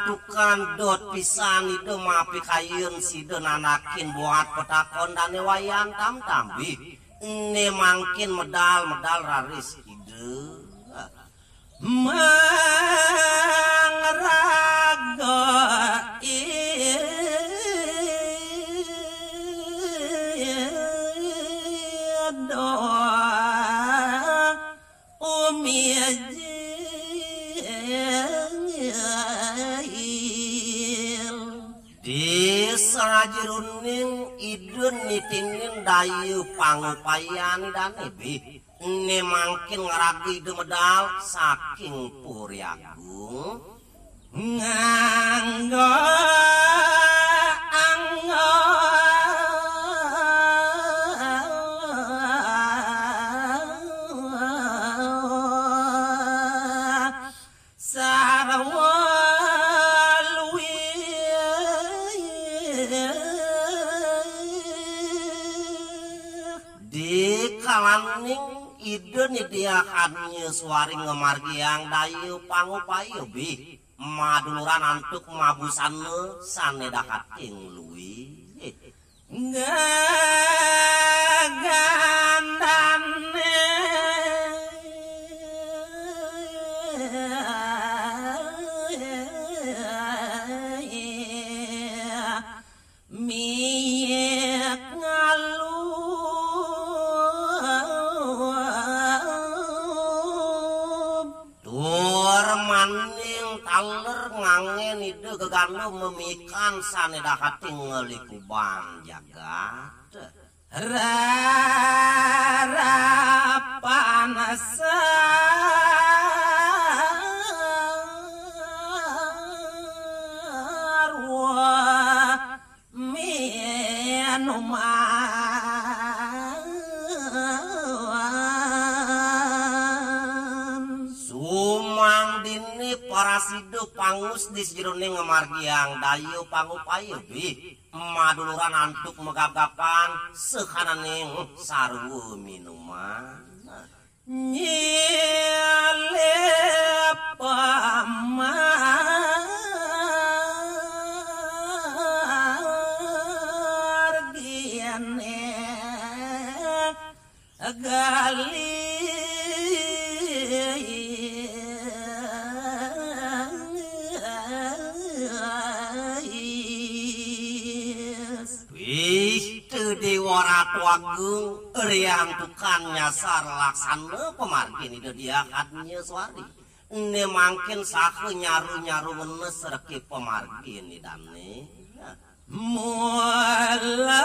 tukan dot pisan itu mapi kayun si anakin buat petakon dan wayan tam tambi ne mangkin medal raris ide mangraga do desa jeruning idun nitinin dayu pangupayan dan ibi ne mangkin ngeragi demedal saking Puri Agung nganggo anggo idun dia kadnya suari ngemargiang dayu pangupayu bi maduluran antuk mabusane sane dakating luwi ngagandane miek ngalu taler ngangen itu gegano memikan sane dakating ngelikubang jagat rarapanasa arwah minuman sumang dini para sidu pangus di sejeroning ngemargiang dayu pangupayu bi maduluran antuk megagapan sekananing sarwu minuman nyele pamargiane gali Dewa Ratu Agung riang tukang nyasar laksana pemargin itu dia katnya suari ne mangkin saku nyaru menes reki pemargin idane mula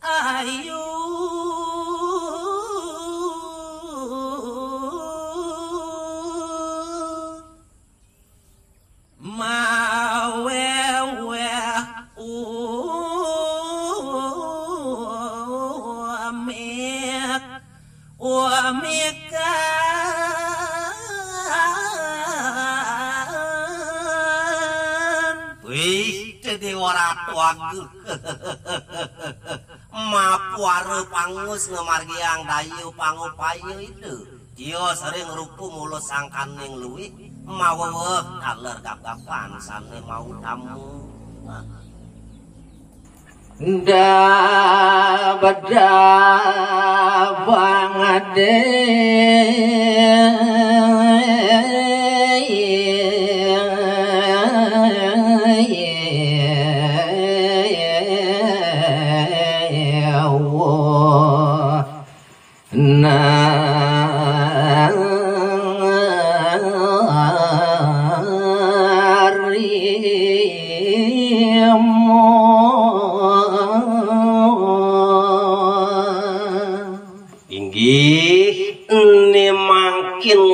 ayu Dewa Ratu Agung mapuare pangus ngemargiang dayu pangupayu itu dia sering ruku mulut sangkaning luwih maweweh kaler gap-gapan sane mau tamu da beda banget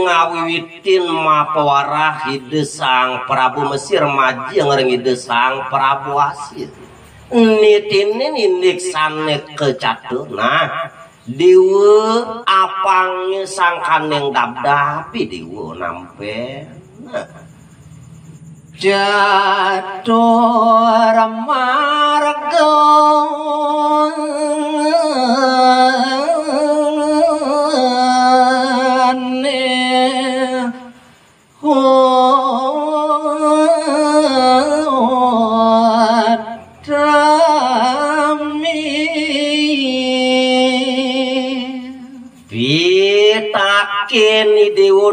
ngawiwitin mapawarah hide sang Prabu Mesir maji ngereng hide sang Prabu Asir nitinin indik sane kecatuna dewa apangnya sangkaneng dabdapi dewa nampe jatuh ramarga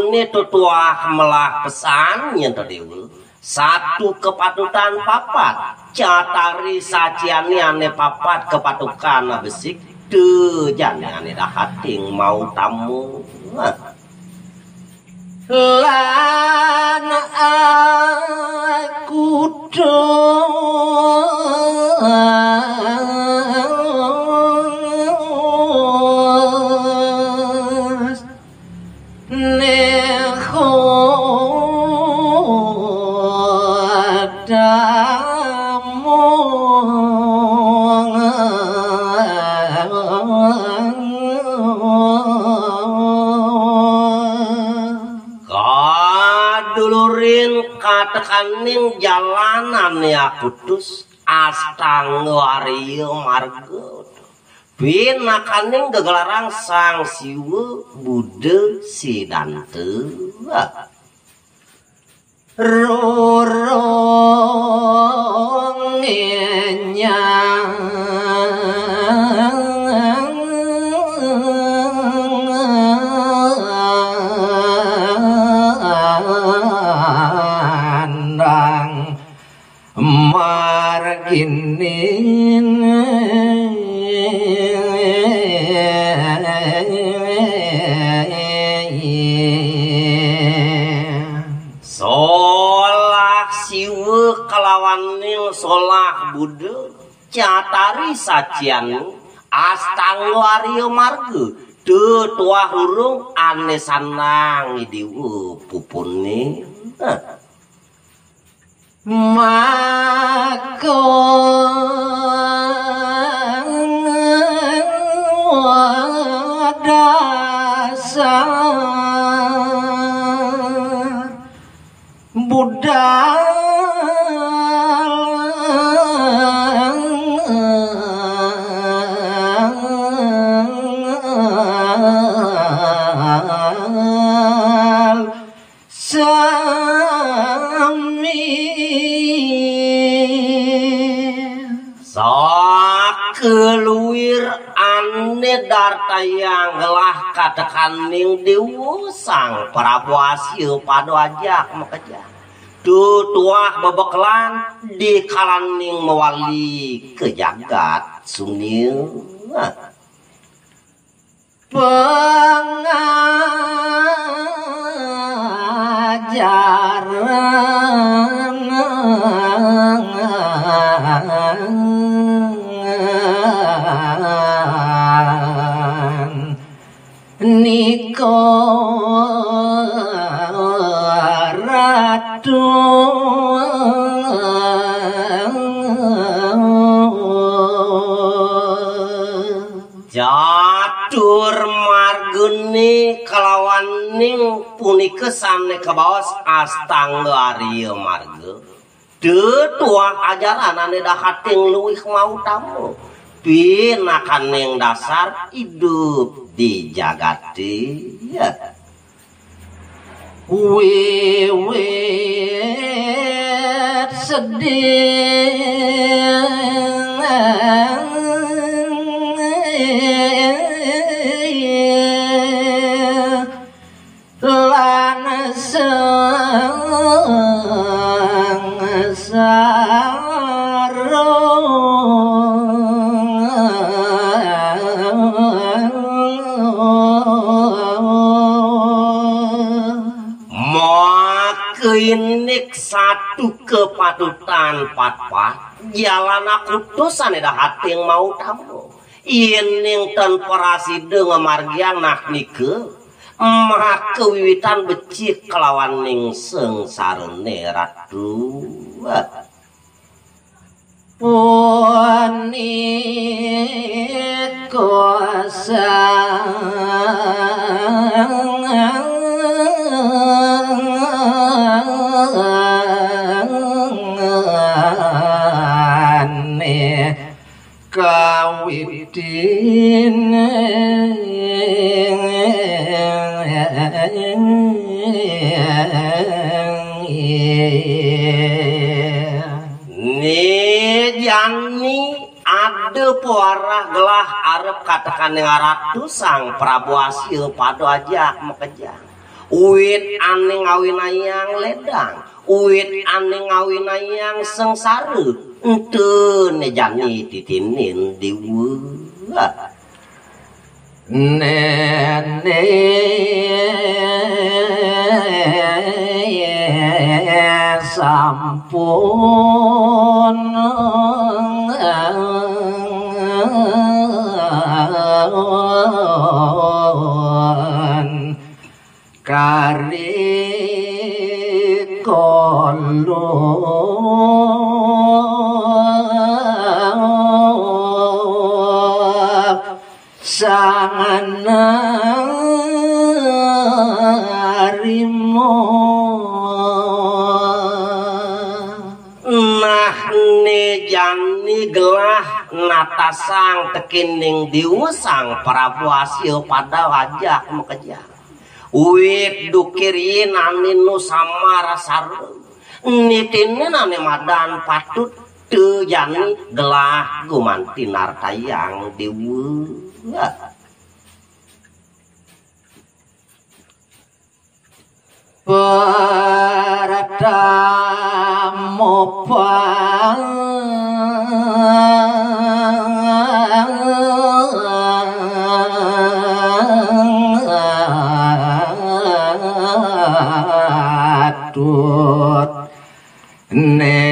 pupune tutuah melah pesan nya dewe satu kepatutan papat catari sajiane ane papat kepatukan besik teu jane ane dahating mau tamu lan aku tekaning jalanan ya putus astang wario marga bina kaning gegelarang sang siwa bude sidante rorongnya marginin solah siwa kalawaning solah buddha catari sacian astang wario marga teu tuah hurung ane sanang idiwu pupune maka dasar budal keluir ane dartayang gelah katekaning dewa sang Prabu Asya pado ajak makeja tutuah bebeklan di kalaning mewali ke jagat sunil pengajaran Niko Ratu Jatur margeni kalawaning punika sane kabaos astangga Arya marga tuah ajaran ane dahating luwih mau tamu pinakan yang dasar hidup di jagati ya wiwit sedih lan Makinik satu kepatutan patpat jalan aku tusan eda hati yang mau tamu ining temperasi dengan margiang nak nike mah kewiwitan becik kelawan ning sengsarane ratu Punikosa kawitin jani ada puara gelah arep katakan yang ratu sang Prabu Asya pado ajak makejang Uit ane ngawinayang ledang, uit ane ngawinayang sengsara, ente nejani titinin diwa. Nene sampun kari kolo sangana rimo nah ne jani gelah natasang tekining diusang Prabu Asil pada wajah mekejar uit dukirin aninu samara saru nitinin ane madan patut teu jani gelah gumantinar tayang diwu Paradamo patut ne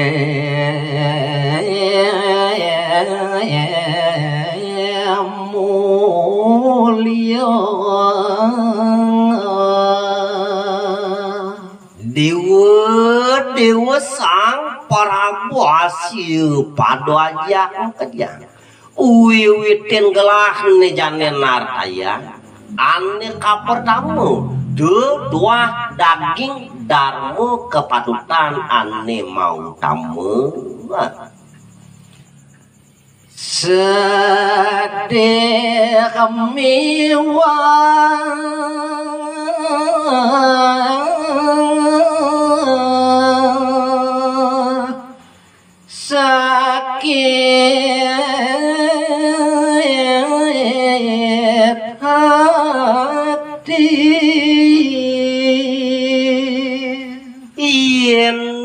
mulya dewa sang Prabu Asil pada ajak kejang wiwitin gelah ne janenar ayang ane kapertamu dua daging darmu kepatutan ane mau tamu sedih kemiwang sakit hati yen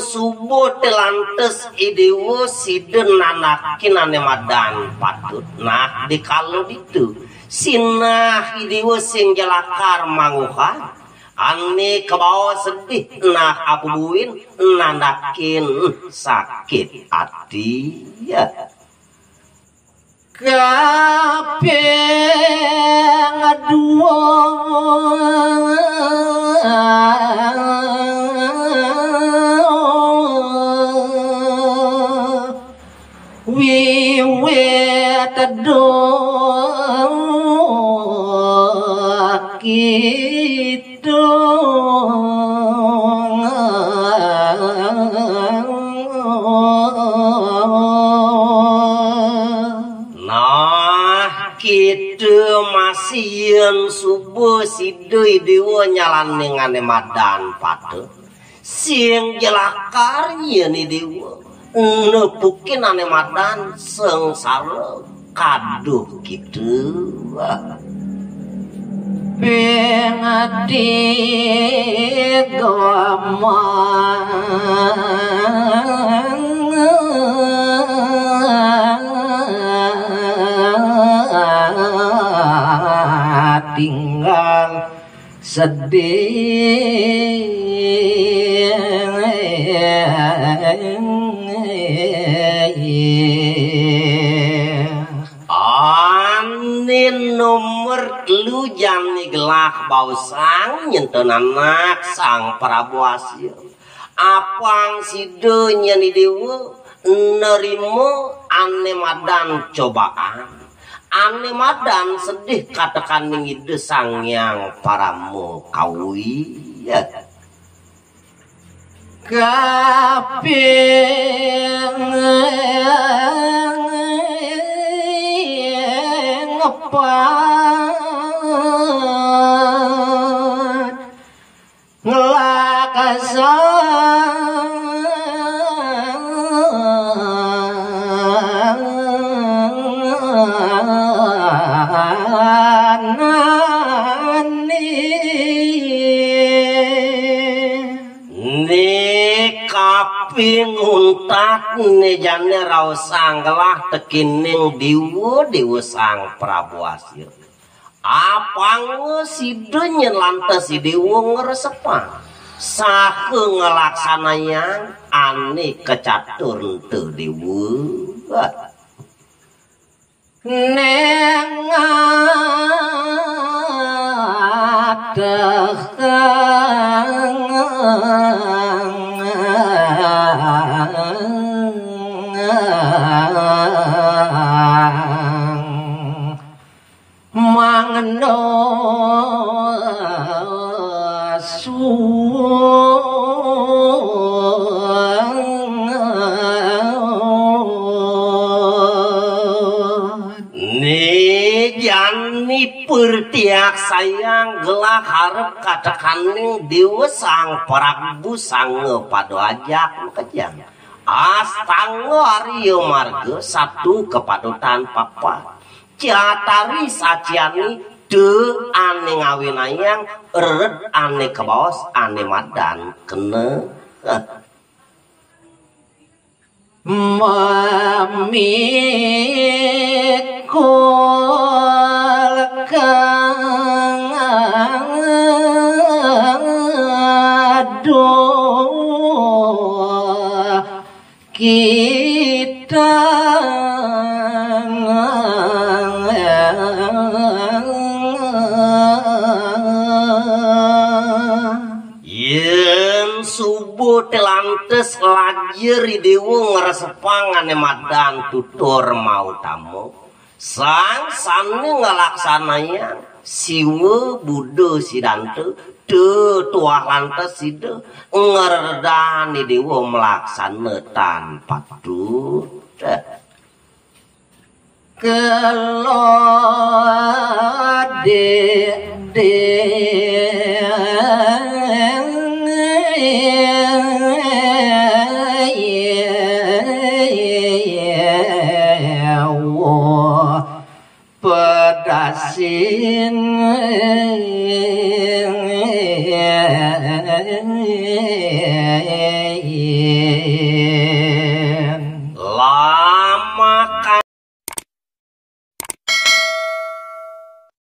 subuh telantes idewo siden anakin ane madan patut nah dikalau itu sinah idewo sing jelakar manguhan ane ke bawah sedih nah abubuin nandakin sakit hati ya kapeng dua wiwit doa kita nah kita masih subuh sidui dewa nyalan dengan madan patut sing jelakarnya nih dewa nepukin ane madan sengsara kaduh gitu pengati gomang tinggal sedih anin nomor lu jani gelah bausang nyenton anak sang Prabu Asil apang sidonya ni dewa nerimo ane madan cobaan ane madan sedih katakan ningide sang yang paramu kawi ya kaping ngepat ngelakasan tapi nguntat nejane raos anggelah tekining diwu sang Prabu Asir. Apang sido nyen lantes si diwu ngresepang sakeung ngelaksananya ane kecatur teu diwu. Neng mangendo pertiak sayang gelah harap katakan dewa sang Prabu sangge pado ajak kejang astanggo Aryo Marga satu kepadutan papa ciatari saciani de ane ngawinayang eret ane kebaos ane madan kena kita yen subuh telantes lajir dewa ngresepang ane madan tutur mau tamu sang sane ngelaksananya siwe budo sidante de tuah lantes side ngerdani dewa melaksanakan padu kelo de pedasin